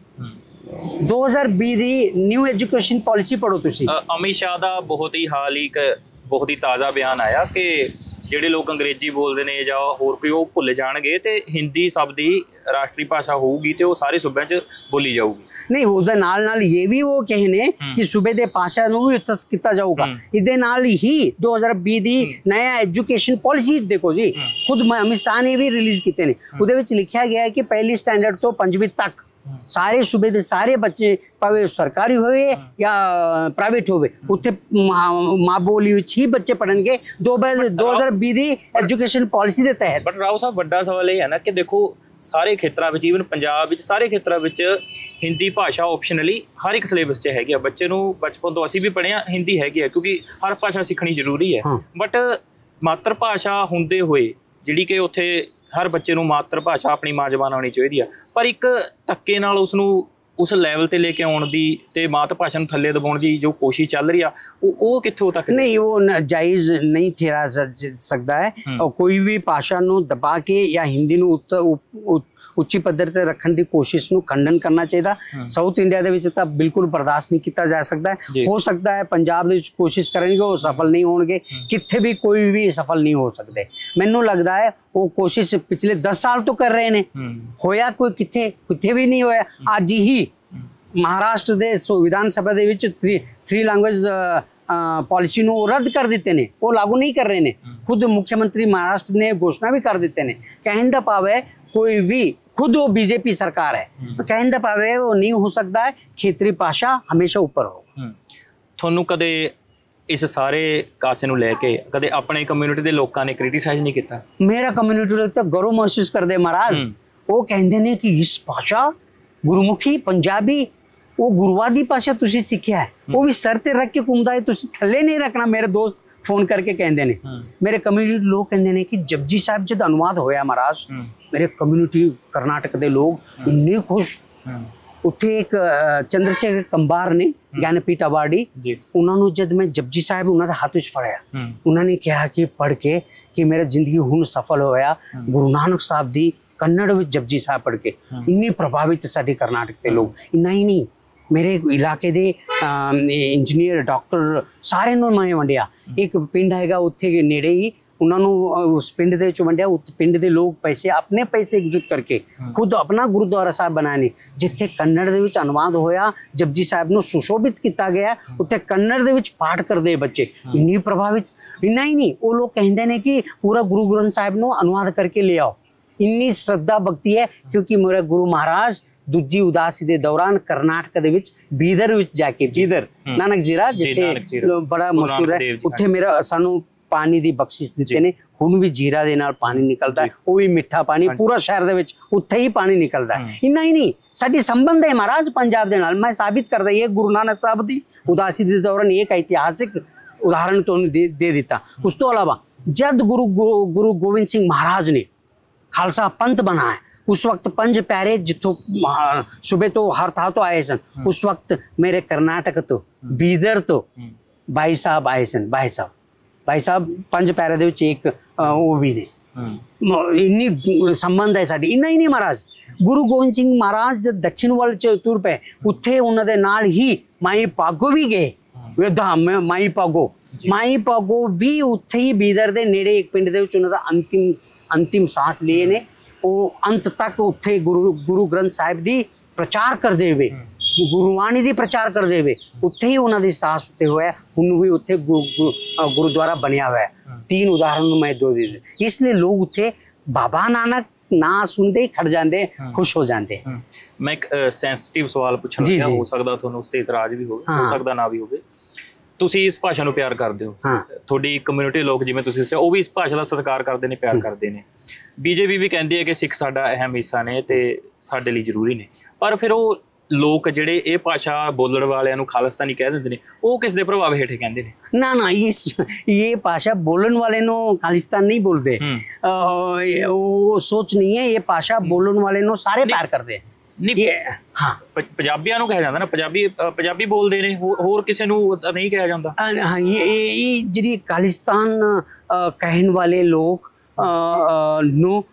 2020 ਦੀ ਨਿਊ ਐਜੂਕੇਸ਼ਨ ਪਾਲਿਸੀ ਪੜੋ ਤੁਸੀਂ। ਅਮਿਤ ਸ਼ਾਹ ਦਾ ਬਹੁਤ ਹੀ ਤਾਜ਼ਾ ਬਿਆਨ ਆਇਆ ਕਿ ਜਿਹੜੇ ਲੋਕ ਅੰਗਰੇਜ਼ੀ ਬੋਲਦੇ ਨੇ ਜਾਂ ਹੋਰ ਕੋਈ ਉਹ ਭੁੱਲ ਜਾਣਗੇ ਤੇ ਹਿੰਦੀ ਸਭ ਦੀ ਰਾਸ਼ਟਰੀ ਭਾਸ਼ਾ ਹੋਊਗੀ ਤੇ ਉਹ ਸਾਰੇ ਸੂਬਿਆਂ 'ਚ ਬੋਲੀ ਜਾਊਗੀ। ਨਹੀਂ ਉਹਦੇ ਨਾਲ ਇਹ ਵੀ ਉਹ ਕਹੇ ਨੇ ਕਿ ਸੂਬੇ ਦੇ ਭਾਸ਼ਾ ਨੂੰ ਵੀ ਉਤਸ ਕੀਤਾ ਜਾਊਗਾ। ਇਹਦੇ ਨਾਲ ਹੀ 2020 ਦੀ ਨया ਐਜੂਕੇਸ਼ਨ ਪਾਲਿਸੀ ਦੇਖੋ ਜੀ, ਖੁਦ ਅਮਿਤ ਸ਼ਾਹ ਨੇ ਵੀ ਰਿਲੀਜ਼ ਕੀਤੇ ਨੇ। ਉਹਦੇ ਵਿੱਚ ਲਿਖਿਆ ਗਿਆ ਹੈ ਕਿ ਪਹਿਲੀ ਸਟੈਂਡਰਡ ਤੋਂ 5ਵੀਂ ਤੱਕ सारे सूबे दे सारे बच्चे भावे सरकारी होवे या प्राइवेट होवे उत्थे मां बोली विच ही बच्चे पढ़नगे 2020 दी एजुकेशन पॉलिसी दे तहत। बट राव साहब वड्डा सवाल ये है ना कि देखो ਸਾਰੇ ਖੇਤਰਾਂ ਵਿੱਚ ਈਵਨ ਪੰਜਾਬ ਵਿੱਚ ਸਾਰੇ ਖੇਤਰਾਂ ਵਿੱਚ ਹਿੰਦੀ ਭਾਸ਼ਾ ਆਪਸ਼ਨਲੀ ਹਰ ਇੱਕ ਸਿਲੇਬਸ 'ਚ ਹੈਗੀ ਆ। ਬੱਚੇ ਨੂੰ ਬਚਪਨ ਤੋਂ ਅਸੀਂ ਵੀ ਪੜ੍ਹੇ ਆ ਹਿੰਦੀ ਹੈਗੀ ਆ ਕਿਉਂਕਿ ਹਰ ਭਾਸ਼ਾ ਸਿੱਖਣੀ ਜ਼ਰੂਰੀ ਹੈ। ਬਟ ਮਾਤਰ ਭਾਸ਼ਾ ਹੁੰਦੇ ਹੋਏ ਜਿਹੜੀ ਕਿ ਉੱਥੇ ਹਰ ਬੱਚੇ ਨੂੰ ਮਾਤਰ ਭਾਸ਼ਾ ਆਪਣੀ ਮਾਂ ਜ਼ਬਾਨ ਆਉਣੀ ਚਾਹੀਦੀ ਆ, ਪਰ ਇੱਕ ਧੱਕੇ ਨਾਲ ਉਸ ਨੂੰ ਉਸ ਲੈਵਲ ਤੇ ਲੈ ਕੇ ਆਉਣ ਦੀ ਤੇ ਮਾਤ ਭਾਸ਼ਾ ਨੂੰ ਥੱਲੇ ਦਬਾਉਣ ਦੀ ਜੋ ਕੋਸ਼ਿਸ਼ ਚੱਲ ਰਹੀ ਆ ਉਹ ਕਿੱਥੋਂ ਤੱਕ नहीं वो जायज़ नहीं ठहरा सकता है। और कोई भी भाषा ਨੂੰ दबा के या हिंदी ਨੂੰ ਉੱਚੀ ਪੱਧਰ ਤੇ ਰੱਖਣ ਦੀ ਕੋਸ਼ਿਸ਼ ਨੂੰ ਖੰਡਨ ਕਰਨਾ ਚਾਹੀਦਾ। ਸਾਊਥ ਇੰਡੀਆ ਦੇ ਵਿੱਚ ਤਾਂ ਬਿਲਕੁਲ ਬਰਦਾਸ਼ਤ ਨਹੀਂ ਕੀਤਾ ਜਾ ਸਕਦਾ। ਹੋ ਸਕਦਾ ਹੈ ਪੰਜਾਬ ਦੇ ਵਿੱਚ ਕੋਸ਼ਿਸ਼ ਕਰਨਗੇ ਉਹ ਸਫਲ ਨਹੀਂ ਹੋਣਗੇ, ਕਿੱਥੇ ਵੀ ਕੋਈ ਵੀ ਸਫਲ ਨਹੀਂ ਹੋ ਸਕਦੇ। ਮੈਨੂੰ ਲੱਗਦਾ ਹੈ ਉਹ ਕੋਸ਼ਿਸ਼ ਪਿਛਲੇ 10 ਸਾਲ ਤੋਂ ਕਰ ਰਹੇ ਨੇ, ਹੋਇਆ ਕੋਈ ਕਿੱਥੇ ਵੀ ਨਹੀਂ ਹੋਇਆ। ਅੱਜ ਹੀ ਮਹਾਰਾਸ਼ਟਰ ਦੇ ਵਿਧਾਨ ਸਭਾ ਦੇ ਵਿੱਚ 3 ਲੈਂਗੁਏਜ पॉलिसी ਨੂੰ ਰੱਦ ਕਰ ਦਿੱਤੇ ਨੇ, ਉਹ ਲਾਗੂ ਨਹੀਂ ਕਰ ਰਹੇ ਨੇ। खुद मुख्यमंत्री महाराष्ट्र ने घोषणा भी कर देते ने। कहने दा पावे कोई भी खुद वो बीजेपी सरकार है, कहने दा पावे वो नहीं हो सकता है। खेतरी भाषा हमेशा ऊपर हो। ਤੁਹਾਨੂੰ ਕਦੇ ਇਸ ਸਾਰੇ ਕਾਸੇ ਨੂੰ ਲੈ ਕੇ ਕਦੇ ਆਪਣੇ ਕਮਿਊਨਿਟੀ ਦੇ ਲੋਕਾਂ ਨੇ ਕ੍ਰਿਟਿਸਾਈਜ਼ ਨਹੀਂ ਕੀਤਾ? ਮੇਰਾ ਕਮਿਊਨਿਟੀ ਲੋਕ ਤਾਂ ਗੌਰਵ ਮਹਿਸੂਸ ਕਰਦੇ ਮਹਾਰਾਜ। ਉਹ ਕਹਿੰਦੇ ਨੇ ਕਿ ਇਸ ਭਾਸ਼ਾ ਗੁਰਮੁਖੀ ਪੰਜਾਬੀ ਉਹ ਗੁਰਵਾਦੀ ਭਾਸ਼ਾ ਤੁਸੀਂ ਸਿੱਖਿਆ ਹੈ, ਉਹ ਵੀ ਸਰ ਤੇ ਰੱਖ ਕੇ ਘੁੰਮਦਾ ਹੈ, ਤੁਸੀਂ ਥੱਲੇ ਨਹੀਂ ਰੱਖਣਾ। ਮੇਰੇ ਦੋਸਤ ਫੋਨ ਕਰਕੇ ਕਹਿੰਦੇ ਨੇ, ਮੇਰੇ ਕਮਿਊਨਿਟੀ ਲੋਕ ਕਹਿੰਦੇ ਨੇ ਕਿ ਜਪਜੀ ਸਾਹਿਬ ਜਦ ਅਨੁਵਾਦ ਹੋਇਆ ਮਹਾਰਾਜ, ਮੇਰੇ ਕਮਿਊਨਿਟੀ ਕਰਨਾਟਕ ਦੇ ਲੋਕ ਇੰਨੇ ਖੁਸ਼। ਉੱਥੇ ਇੱਕ ਚੰਦਰਸ਼ੇਖਰ ਕੰਬਾਰ ਨੇ ਗਿਆਨਪੀਠ ਅਵਾਰਡੀ, ਉਹਨਾਂ ਨੂੰ ਜਦ ਮੈਂ ਜਪਜੀ ਸਾਹਿਬ ਉਹਨਾਂ ਦੇ ਹੱਥ ਵਿੱਚ ਫੜਿਆ, ਉਹਨਾਂ ਨੇ ਕਿਹਾ ਕਿ ਪੜ੍ਹ ਕੇ ਕਿ ਮੇਰਾ ਜ਼ਿੰਦਗੀ ਹੁਣ ਸਫਲ ਹੋਇਆ। ਗੁਰੂ ਨਾਨਕ ਸਾਹਿਬ ਦੀ ਕੰਨੜ ਵਿੱਚ ਜਪਜੀ ਸਾਹਿਬ ਪੜ੍ਹ ਕੇ ਇੰਨੇ ਪ੍ਰਭਾਵਿਤ ਸਾਡੇ ਕਰਨਾਟਕ ਦੇ ਲੋਕ। ਇੰਨਾ ਹੀ ਨਹੀਂ, ਮੇਰੇ ਇਲਾਕੇ ਦੇ ਇੰਜੀਨੀਅਰ ਡਾਕਟਰ ਸਾਰਿਆਂ ਨੂੰ ਮੈਂ ਵੰਡਿਆ। ਇੱਕ ਪਿੰਡ ਹੈਗਾ ਉੱਥੇ ਨੇੜੇ ਹੀ, ਉਹਨਾਂ ਨੂੰ ਉਸ ਪਿੰਡ ਦੇ ਵਿੱਚ ਵੰਡਿਆ। ਪਿੰਡ ਦੇ ਲੋਕ ਆਪਣੇ ਪੈਸੇ ਇਕਜੁੱਟ ਕਰਕੇ ਖੁਦ ਆਪਣਾ ਗੁਰਦੁਆਰਾ ਸਾਹਿਬ ਬਣਾਏ ਨੇ, ਜਿੱਥੇ ਕੰਨੜ ਦੇ ਵਿੱਚ ਅਨੁਵਾਦ ਹੋਇਆ, ਜਪਜੀ ਸਾਹਿਬ ਨੂੰ ਸੁਸ਼ੋਭਿਤ ਕੀਤਾ ਗਿਆ। ਉੱਥੇ ਕੰਨੜ ਦੇ ਵਿੱਚ ਪਾਠ ਕਰਦੇ ਬੱਚੇ, ਇੰਨੀ ਪ੍ਰਭਾਵਿਤ। ਇੰਨਾ ਹੀ ਨਹੀਂ, ਉਹ ਲੋਕ ਕਹਿੰਦੇ ਨੇ ਕਿ ਪੂਰਾ ਗੁਰੂ ਗ੍ਰੰਥ ਸਾਹਿਬ ਨੂੰ ਅਨੁਵਾਦ ਕਰਕੇ ਲੈ ਆਓ। ਇੰਨੀ ਸ਼ਰਧਾ ਭਗਤੀ ਹੈ ਕਿਉਂਕਿ ਮੇਰੇ ਗੁਰੂ ਮਹਾਰਾਜ ਦੂਜੀ ਉਦਾਸੀ ਦੇ ਦੌਰਾਨ ਕਰਨਾਟਕ ਦੇ ਵਿੱਚ ਬੀਦਰ ਵਿੱਚ ਜਾ ਕੇ, ਬੀਦਰ ਨਾਨਕ ਜੀਰਾ ਜਿੱਥੇ ਬੜਾ ਮਸ਼ਹੂਰ ਹੈ, ਉੱਥੇ ਮੇਰਾ ਸਾਨੂੰ ਪਾਣੀ ਦੀ ਬਖਸ਼ਿਸ਼ ਦਿੱਤੇ ਨੇ। ਹੁਣ ਵੀ ਜੀਰਾ ਦੇ ਨਾਲ ਪਾਣੀ ਨਿਕਲਦਾ ਹੈ, ਉਹ ਵੀ ਮਿੱਠਾ ਪਾਣੀ। ਪੂਰਾ ਸ਼ਹਿਰ ਦੇ ਵਿੱਚ ਉੱਥੇ ਹੀ ਪਾਣੀ ਨਿਕਲਦਾ ਹੈ। ਇੰਨਾ ਹੀ ਨਹੀਂ, ਸਾਡੀ ਸੰਬੰਧ ਹੈ ਮਹਾਰਾਜ ਪੰਜਾਬ ਦੇ ਨਾਲ। ਮੈਂ ਸਾਬਿਤ ਕਰਦਾ ਇਹ ਗੁਰੂ ਨਾਨਕ ਸਾਹਿਬ ਦੀ ਉਦਾਸੀ ਦੇ ਦੌਰਾਨ ਇੱਕ ਇਤਿਹਾਸਿਕ ਉਦਾਹਰਣ ਤੁਹਾਨੂੰ ਦੇ ਦਿੱਤਾ। ਉਸ ਤੋਂ ਇਲਾਵਾ ਜਦ ਗੁਰੂ ਗੋਬਿੰਦ ਸਿੰਘ ਮਹਾਰਾਜ ਨੇ ਖਾਲਸਾ ਪੰਥ ਬਣਾਇਆ, उस वक्त 5 प्यारे जितों सूबे तो हर था तो आए सन। उस वक्त मेरे कर्नाटक तो बीदर तो भाई साहब आए सन। भाई साहब 5 प्यारे दे विच एक वो भी ने। इन्नी संबंध है साडी। इन्ना ही नहीं महाराज, गुरु गोबिंद सिंह महाराज जब दक्षिण वाल तुर पे उत्थे उन्हां दे नाल ही माई पागो भी गए। धाम माई पागो भी उत्थे ही बीदर दे नेड़े एक पिंड दे विच उन्हां दा अंतिम सांस लिए ने। ਉਹ ਅੰਤ ਤੱਕ ਉੱਥੇ ਗੁਰੂ ਗ੍ਰੰਥ ਸਾਹਿਬ ਦੀ ਪ੍ਰਚਾਰ ਕਰਦੇ ਹੋਏ, ਗੁਰਬਾਣੀ ਦੀ ਪ੍ਰਚਾਰ ਕਰਦੇ ਹੋਏ ਉੱਥੇ ਹੀ ਉਹਨਾਂ ਦੀ ਸਾਹ ਉੱਤੇ ਹੋਇਆ। ਹੁਣ ਵੀ ਉੱਥੇ ਗੁਰਦੁਆਰਾ ਬਣਿਆ ਹੋਇਆ ਹੈ। 3 ਉਦਾਹਰਨ ਨੂੰ ਮੈਂ ਦੋ ਦੇ ਦਿੱਤੇ। ਇਸ ਲਈ ਲੋਕ ਉੱਥੇ ਬਾਬਾ ਨਾਨਕ ਨਾ ਸੁਣਦੇ ਹੀ ਖੜ ਜਾਂਦੇ, ਖੁਸ਼ ਹੋ ਜਾਂਦੇ। ਮੈਂ ਇੱਕ ਸੈਂਸਿਟਿਵ ਸਵਾਲ ਪੁੱਛਣਾ ਚਾਹੁੰਦਾ, ਹੋ ਸਕਦਾ ਤੁਹਾਨੂੰ ਉਸ ਤੇ ਇਤਰਾਜ਼ ਵੀ ਹੋਵੇ, ਹੋ ਸਕਦਾ ਨਾ ਵੀ ਹੋਵੇ। ਤੁਸੀਂ ਇਸ ਭਾਸ਼ਾ ਨੂੰ ਪਿਆਰ ਕਰਦੇ ਹੋ, ਤੁਹਾਡੀ ਕਮਿਊਨਿਟੀ ਲੋਕ ਜਿਵੇਂ ਤੁਸੀਂ ਦੱਸਿਆ ਉਹ ਵੀ ਇਸ ਭਾਸ਼ਾ ਦਾ ਸਤਿਕਾਰ ਕਰਦੇ ਨੇ, ਪਿਆਰ ਕਰਦੇ ਨੇ। ਬੀਜੇਪੀ ਵੀ ਕਹਿੰਦੀ ਹੈ ਕਿ ਸਿੱਖ ਸਾਡਾ ਅਹਿਮ ਹਿੱਸਾ ਨੇ ਤੇ ਸਾਡੇ ਲਈ ਜ਼ਰੂਰੀ ਨੇ, ਪਰ ਫਿਰ ਉਹ ਲੋਕ ਜਿਹੜੇ ਇਹ ਭਾਸ਼ਾ ਬੋਲਣ ਵਾਲਿਆਂ ਨੂੰ ਖਾਲਿਸਤਾਨੀ ਕਹਿ ਦਿੰਦੇ ਨੇ, ਉਹ ਕਿਸ ਦੇ ਪ੍ਰਭਾਵ ਹੇਠ ਕਹਿੰਦੇ ਨੇ? ਨਾ ਇਹ ਭਾਸ਼ਾ ਬੋਲਣ ਵਾਲੇ ਨੂੰ ਖਾਲਿਸਤਾਨ ਨਹੀਂ ਬੋਲਦੇ। ਉਹ ਸੋਚ ਨਹੀਂ ਹੈ। ਇਹ ਭਾਸ਼ਾ ਬੋਲਣ ਵਾਲੇ ਨੂੰ ਸਾਰੇ ਪਿਆਰ ਕਰਦੇ ਹੈ। ਨਹੀਂ ਹਾਂ, ਪੰਜਾਬੀਆਂ ਨੂੰ ਕਿਹਾ ਜਾਂਦਾ ਨਾ, ਪੰਜਾਬੀ ਬੋਲਦੇ ਨੇ, ਹੋਰ ਕਿਸੇ ਨੂੰ ਨਹੀਂ ਕਿਹਾ ਜਾਂਦਾ। ਹਾਂ, ਇਹ ਜਿਹੜੀ ਖਾਲਿਸਤਾਨ ਕਹਿਣ ਵਾਲੇ ਲੋਕ ਨੂੰ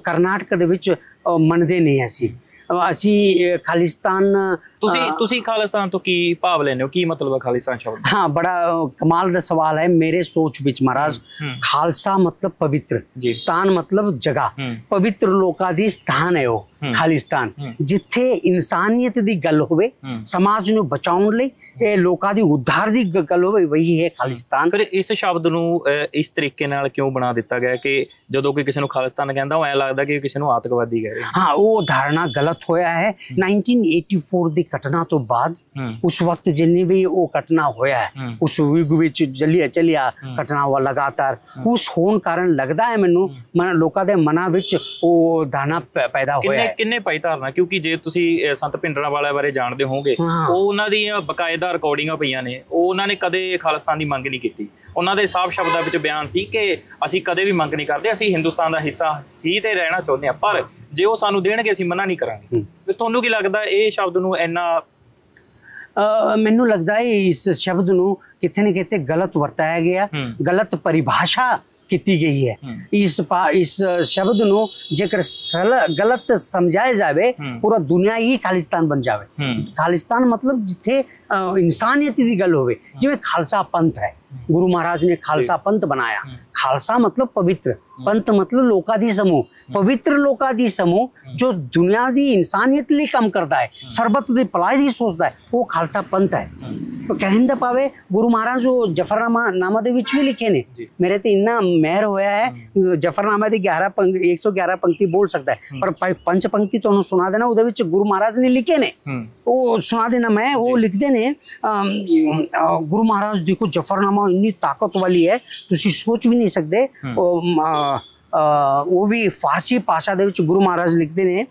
ਕਰਨਾਟਕ ਦੇ ਵਿੱਚ ਮੰਨਦੇ ਨਹੀਂ। ਅਸੀਂ ਖਾਲਿਸਤਾਨ ਤੁਸੀਂ ਖਾਲਿਸਤਾਨ ਤੋਂ ਕੀ ਭਾਵ ਲੈਂਦੇ ਹੋ? ਕੀ ਮਤਲਬ ਹੈ ਖਾਲਿਸਤਾਨ ਸ਼ਬਦ? ਹਾਂ, ਬੜਾ ਕਮਾਲ ਦਾ ਸਵਾਲ ਹੈ ਮੇਰੇ ਸੋਚ ਵਿੱਚ ਮਹਾਰਾਜ। ਖਾਲਸਾ ਮਤਲਬ ਪਵਿੱਤਰ, ਸਥਾਨ ਮਤਲਬ ਜਗ੍ਹਾ, ਪਵਿੱਤਰ ਲੋਕਾਂ ਦੀ ਸਥਾਨ ਹੈ ਉਹ ਖਾਲਿਸਤਾਨ, ਜਿੱਥੇ ਇਨਸਾਨੀਅਤ ਦੀ ਗੱਲ ਹੋਵੇ, ਸਮਾਜ ਨੂੰ ਬਚਾਉਣ ਲਈ ਇਹ ਲੋਕਾਂ ਦੀ ਉद्धार ਦੀ ਗੱਲ ਹੋਵੇ, ਵਹੀ ਹੈ ਖਾਲਿਸਤਾਨ। ਫਿਰ ਇਸ ਸ਼ਬਦ ਨੂੰ ਇਸ ਤਰੀਕੇ ਨਾਲ ਕਿਉਂ ਬਣਾ ਦਿੱਤਾ ਗਿਆ ਕਿ ਜਦੋਂ ਕੋਈ ਕਿਸੇ ਨੂੰ ਖਾਲਿਸਤਾਨ ਕਹਿੰਦਾ ਉਹ ਐਂ ਲੱਗਦਾ ਕਿ ਕਿਸੇ ਨੂੰ ਆਤੰਕਵਾਦੀ ਕਹਿ ਰਿਹਾ? ਹਾਂ, ਉਹ ਧਾਰਨਾ ਗਲਤ गलत होया है 1984 ਦੀ ਘਟਨਾ ਤੋਂ ਬਾਅਦ ਉਸ ਵਕਤ ਜਿੰਨੀ ਵੀ ਉਹ ਘਟਨਾ ਹੋਇਆ ਹੈ ਉਸ ਯੁੱਗ ਵਿੱਚ ਚੱਲਿਆ ਘਟਨਾ ਵਾ ਲਗਾਤਾਰ ਉਸ ਹੋਣ ਕਾਰਨ ਲੱਗਦਾ ਹੈ ਮੈਨੂੰ ਲੋਕਾਂ ਦੇ ਮਨਾਂ ਵਿੱਚ ਉਹ ਦਾਣਾ ਪੈਦਾ ਹੋਇਆ ਹੈ। ਕਿੰਨੇ ਪਾਈ ਧਾਰਨਾ, ਕਿਉਂਕਿ ਜੇ ਤੁਸੀਂ ਸੰਤ ਭਿੰਡਰਾਂਵਾਲੇ ਬਾਰੇ ਜਾਣਦੇ ਹੋਵੋਗੇ ਉਹ ਉਹਨਾਂ ਦੀਆਂ ਬਕਾਇਦਾ ਰਿਕਾਰਡਿੰਗਾਂ ਪਈਆਂ ਨੇ, ਉਹ ਉਹਨਾਂ ਨੇ ਕਦੇ ਖਾਲਿਸਤਾਨ ਦੀ ਮੰਗ ਨਹੀਂ ਕੀਤੀ। ਉਹਨਾਂ ਦੇ ਸਾਫ਼ ਸ਼ਬਦਾਂ ਵਿੱਚ ਬਿਆਨ ਸੀ ਕਿ ਅਸੀਂ ਕਦੇ ਵੀ ਮੰਗ ਨਹੀਂ ਕਰਦੇ, ਅਸੀਂ ਹਿੰਦੁਸਤਾਨ ਦਾ ਹਿੱਸਾ ਸੀ ਤੇ ਰਹਿਣਾ ਚਾਹੁੰਦੇ ਹਾਂ, ਪਰ ਜੇ ਉਹ ਸਾਨੂੰ ਦੇਣਗੇ ਅਸੀਂ ਮਨਾ ਨਹੀਂ ਕਰਾਂਗੇ। ਫਿਰ ਤੁਹਾਨੂੰ ਕੀ ਲੱਗਦਾ ਇਹ ਸ਼ਬਦ ਨੂੰ ਇੰਨਾ? ਮੈਨੂੰ ਲੱਗਦਾ ਹੈ ਇਸ ਸ਼ਬਦ ਨੂੰ ਕਿਤੇ ਨਾ ਕਿਤੇ ਗਲਤ ਵਰਤਾਇਆ ਗਿਆ, ਗਲਤ ਪਰਿਭਾਸ਼ਾ ਕੀਤੀ ਗਈ ਹੈ। ਇਸ ਸ਼ਬਦ ਨੂੰ ਜੇਕਰ ਗਲਤ ਸਮਝਾਇਆ ਜਾਵੇ ਪੂਰਾ ਦੁਨੀਆ ਹੀ ਖਾਲਿਸਤਾਨ ਬਣ ਜਾਵੇ। ਖਾਲਿਸਤਾਨ ਮਤਲਬ ਜਿੱਥੇ ਇਨਸਾਨੀਅਤ ਦੀ ਗੱਲ ਹੋਵੇ, ਜਿਵੇਂ ਖਾਲਸਾ ਪੰਥ ਹੈ, ਗੁਰੂ ਮਹਾਰਾਜ ਨੇ ਖਾਲਸਾ ਪੰਥ ਬਣਾਇਆ। ਖਾਲਸਾ ਮਤਲਬ ਪਵਿੱਤਰ, ਪੰਥ ਮਤਲਬ ਲੋਕਾਂ ਦੀ ਸਮੂਹ, ਪਵਿੱਤਰ ਲੋਕਾਂ ਦੀ ਸਮੂਹ ਜੋ ਦੁਨੀਆ ਦੀ ਇਨਸਾਨੀਅਤ ਲਈ ਕੰਮ ਕਰਦਾ ਹੈ, ਸਰਬੱਤ ਦੀ ਭਲਾਈ ਦੀ ਸੋਚਦਾ ਹੈ, ਉਹ ਖਾਲਸਾ ਪੰਥ ਹੈ। ਕਹਿਣ ਦਾ ਭਾਵੇਂ ਗੁਰੂ ਮਹਾਰਾਜ ਜੋ ਜਫਰਨਾਮਾ ਦੇ ਵਿੱਚ ਵੀ ਲਿਖੇ ਨੇ, ਮੇਰੇ ਤੇ ਇੰਨਾ ਮਿਹਰ ਹੋਇਆ ਹੈ ਜਫਰਨਾਮਾ ਦੀ 111 ਪੰਕਤੀ ਬੋਲ ਸਕਦਾ ਹੈ, ਪਰ ਪੰਜ ਪੰਕਤੀ ਤੁਹਾਨੂੰ ਸੁਣਾ ਦੇਣਾ ਉਹਦੇ ਵਿੱਚ ਗੁਰੂ ਮਹਾਰਾਜ ਨੇ ਲਿਖੇ ਨੇ, ਉਹ ਸੁਣਾ ਦੇਣਾ ਮੈਂ। ਉਹ ਲਿਖਦੇ ਨੇ ਗੁਰੂ ਮਹਾਰਾਜ ਦੇਖੋ ਜਫਰਨਾਮਾ ਇੰਨੀ ਤਾਕਤ ਵਾਲੀ ਹੈ ਤੁਸੀਂ ਸੋਚ ਵੀ ਨਹੀਂ ਸਕਦੇ। ਉਹ ਵੀ ਫਾਰਸੀ ਭਾਸ਼ਾ ਦੇ ਵਿੱਚ ਗੁਰੂ ਮਹਾਰਾਜ ਲਿਖਦੇ ਨੇ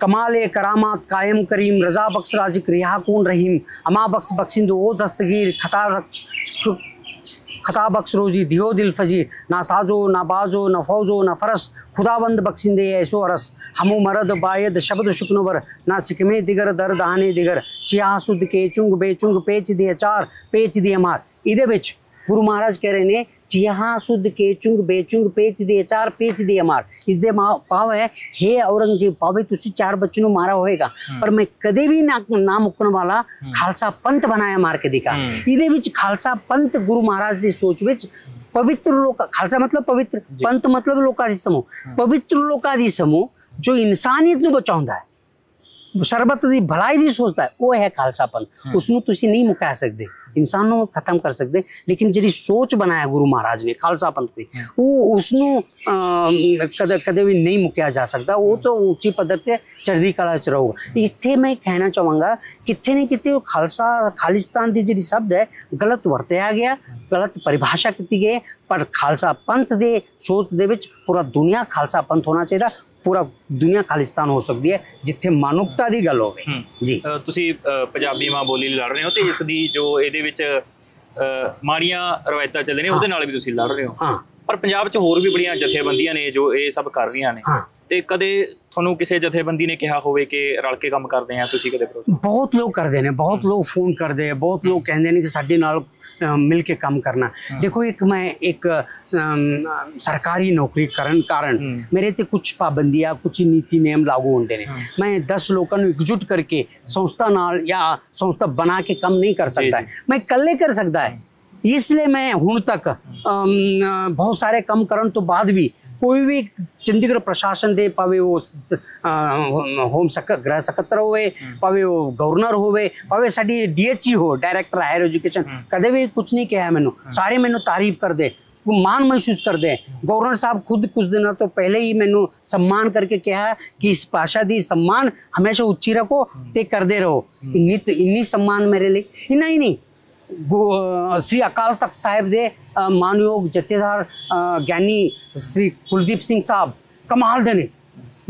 कमाले करामात कायम करीम रजा बख्श राजिक रिहा कून रहीम अमा बख्श बख्शिंदो ओ दस्तगीर खता बख्श रोजी दियो दिल फजी ना साजो ना बाजो ना फौजो ना फरस खुदाबंद बख्शिंदे ऐसो अरस हमू मरद बायद शब्द शुकनवर ना सिकमे दिगर दर दहाने दिगर चिया सुद के चुंग बेचुंग पेच दिए चार पेच दिए मार। इहदे विच गुरु महाराज कह रहे ने चिया सुद के चुंग बेचुंग पेच दिए चार पेच दिए मार। इसदे भाव है हे औरंगजेब भावे तुसी चार बच्चों ਨੂੰ ਮਾਰਾ ਹੋਏਗਾ ਪਰ ਮੈਂ ਕਦੇ ਵੀ ਨਾ ਮੁੱਕਣ ਵਾਲਾ ਖਾਲਸਾ ਪੰਥ ਬਣਾਇਆ ਮਾਰ ਕੇ ਦਿਖਾ। ਇਹਦੇ ਵਿੱਚ ਖਾਲਸਾ ਪੰਥ ਗੁਰੂ ਮਹਾਰਾਜ ਦੀ ਸੋਚ ਵਿੱਚ ਪਵਿੱਤਰ ਲੋਕ, ਖਾਲਸਾ ਮਤਲਬ ਪਵਿੱਤਰ, ਪੰਥ ਮਤਲਬ ਲੋਕਾਂ ਦੀ ਸਮੂਹ, ਪਵਿੱਤਰ ਲੋਕਾਂ ਦੀ ਸਮੂਹ ਜੋ ਇਨਸਾਨੀਅਤ ਨੂੰ ਬਚਾਉਂਦਾ ਹੈ, ਸਰਬੱਤ ਦੀ ਭਲਾਈ ਦੀ ਸੋਚਦਾ ਹੈ, ਉਹ ਹੈ ਖਾਲਸਾ ਪੰਥ। ਉਸ ਨੂੰ ਤੁਸੀਂ ਨਹੀਂ ਮੁਕਾ ਸਕਦੇ, इंसान ਨੂੰ खत्म कर सकते, लेकिन जी सोच बनाया गुरु महाराज ने खालसा पंथ की वो उसनों कदे भी नहीं मुक्या जा सकता। वो तो ऊंची पद्धर से चढ़दी कला च रहूगा। इत्थे मैं कहना चाहूँगा कितने न कितने खालसा खालिस्तान की जी शब्द है गलत वरत्या गया, गलत परिभाषा की गई, पर खालसा पंथ के सोच दे विच पूरा दुनिया खालसा पंथ होना चाहिए, पूरा दुनिया खालिस्तान हो सकती है जिथे मानुकता की गल होवे। जी तुसी पंजाबी मां बोली लड़ रहे हो तो इस दी जो ਇਹਦੇ ਵਿੱਚ ਮਾੜੀਆਂ ਰਵਾਇਤਾਂ ਚੱਲ ਰਹੀਆਂ ਉਹਦੇ ਨਾਲ ਵੀ ਤੁਸੀਂ ਲੜ ਰਹੇ ਹੋ, ਪਰ ਪੰਜਾਬ 'ਚ ਹੋਰ ਵੀ ਬੜੀਆਂ ਜਥੇਬੰਦੀਆਂ ਨੇ ਜੋ ਇਹ ਸਭ ਕਰ ਰਹੀਆਂ ਨੇ, ਤੇ ਕਦੇ ਤੁਹਾਨੂੰ ਕਿਸੇ ਜਥੇਬੰਦੀ ਨੇ ਕਿਹਾ ਹੋਵੇ ਕਿ ਰਲ ਕੇ ਕੰਮ ਕਰਦੇ ਆ ਤੁਸੀਂ ਕਦੇ? ਬਹੁਤ ਲੋਕ ਕਰਦੇ ਨੇ, ਬਹੁਤ ਲੋਕ ਫੋਨ ਕਰਦੇ ਆ, ਬਹੁਤ ਲੋਕ ਕਹਿੰਦੇ ਨੇ ਕਿ ਸਾਡੇ ਨਾਲ मिल के काम करना। देखो मैं एक सरकारी नौकरी कारण मेरे ते कुछ पाबंदियां कुछ नीति नियम लागू होंगे ने। मैं 10 लोगों को एकजुट करके संस्था नाल या संस्था बना के काम नहीं कर सकता है, मैं कल्ले कर सकता है। इसलिए मैं हुण तक बहुत सारे काम करन तो बाद भी कोई भी चंडीगढ़ प्रशासन दे पावे वो होम गृह सकत्तर होवे, पावे वो गवर्नर होवे, पावे साडी DHE हो डायरेक्टर हायर एजुकेशन, कदे भी कुछ नहीं कहा मैनू, सारे मैनू तारीफ कर दे, मान महसूस कर दे। गवर्नर साहब खुद कुछ दिन तो पहले ही मैनू सम्मान करके कहा कि इस भाषा दी सम्मान हमेशा उच्ची रखो ते करते रहो। इन्नी सम्मान मेरे लिए इन्ना ही नहीं, श्री अकाल तख्त साहिब दे मानयोग जथेदार ज्ञानी श्री कुलदीप सिंह साहब कमाल दे ने,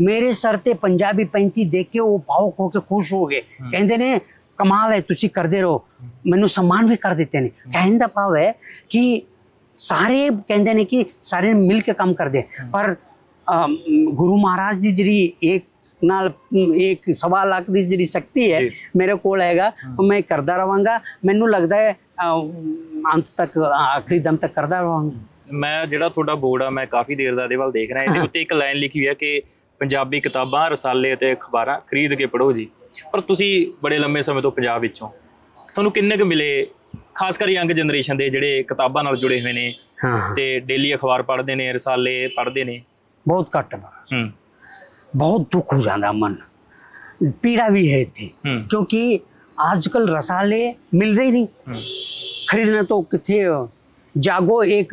मेरे सर ते पंजाबी पैंती देख के वो भावुक होके खुश हो गए, कहते ने कमाल है तुसी करते रहो, मैनू सम्मान भी कर देते ने। कहने का भाव है कि सारे कहते ने कि सारे मिल के काम कर दे, पर गुरु महाराज की जी एक नाल 1.25 लाख की जी शक्ति है मेरे को हैगा, मैं करता रहांगा, मैनू लगता है अंत तक आखिरी दम तक करता रहांगा। मैं जिहड़ा तुहाडा बोर्ड आ मैं काफ़ी देर दा इहदे वल देख रहा, इहदे उत्ते एक लाइन लिखी हुई है कि पंजाबी किताबां रसाले ते अखबारां खरीद के पढ़ो जी, पर तुसी बड़े लंबे समय तो पंजाब विचों तुहानूं किन्ने क मिले खासकर यंग जनरेशन दे जिहड़े किताबां नाल जुड़े हुए ने ते डेली अखबार पढ़ते ने रसाले पढ़ते ने? बहुत घट, बहुत दुख हो जाता मन, पीड़ा भी है थी, क्योंकि आजकल रसाले मिलते ही नहीं, खरीदना तो कितने जागो एक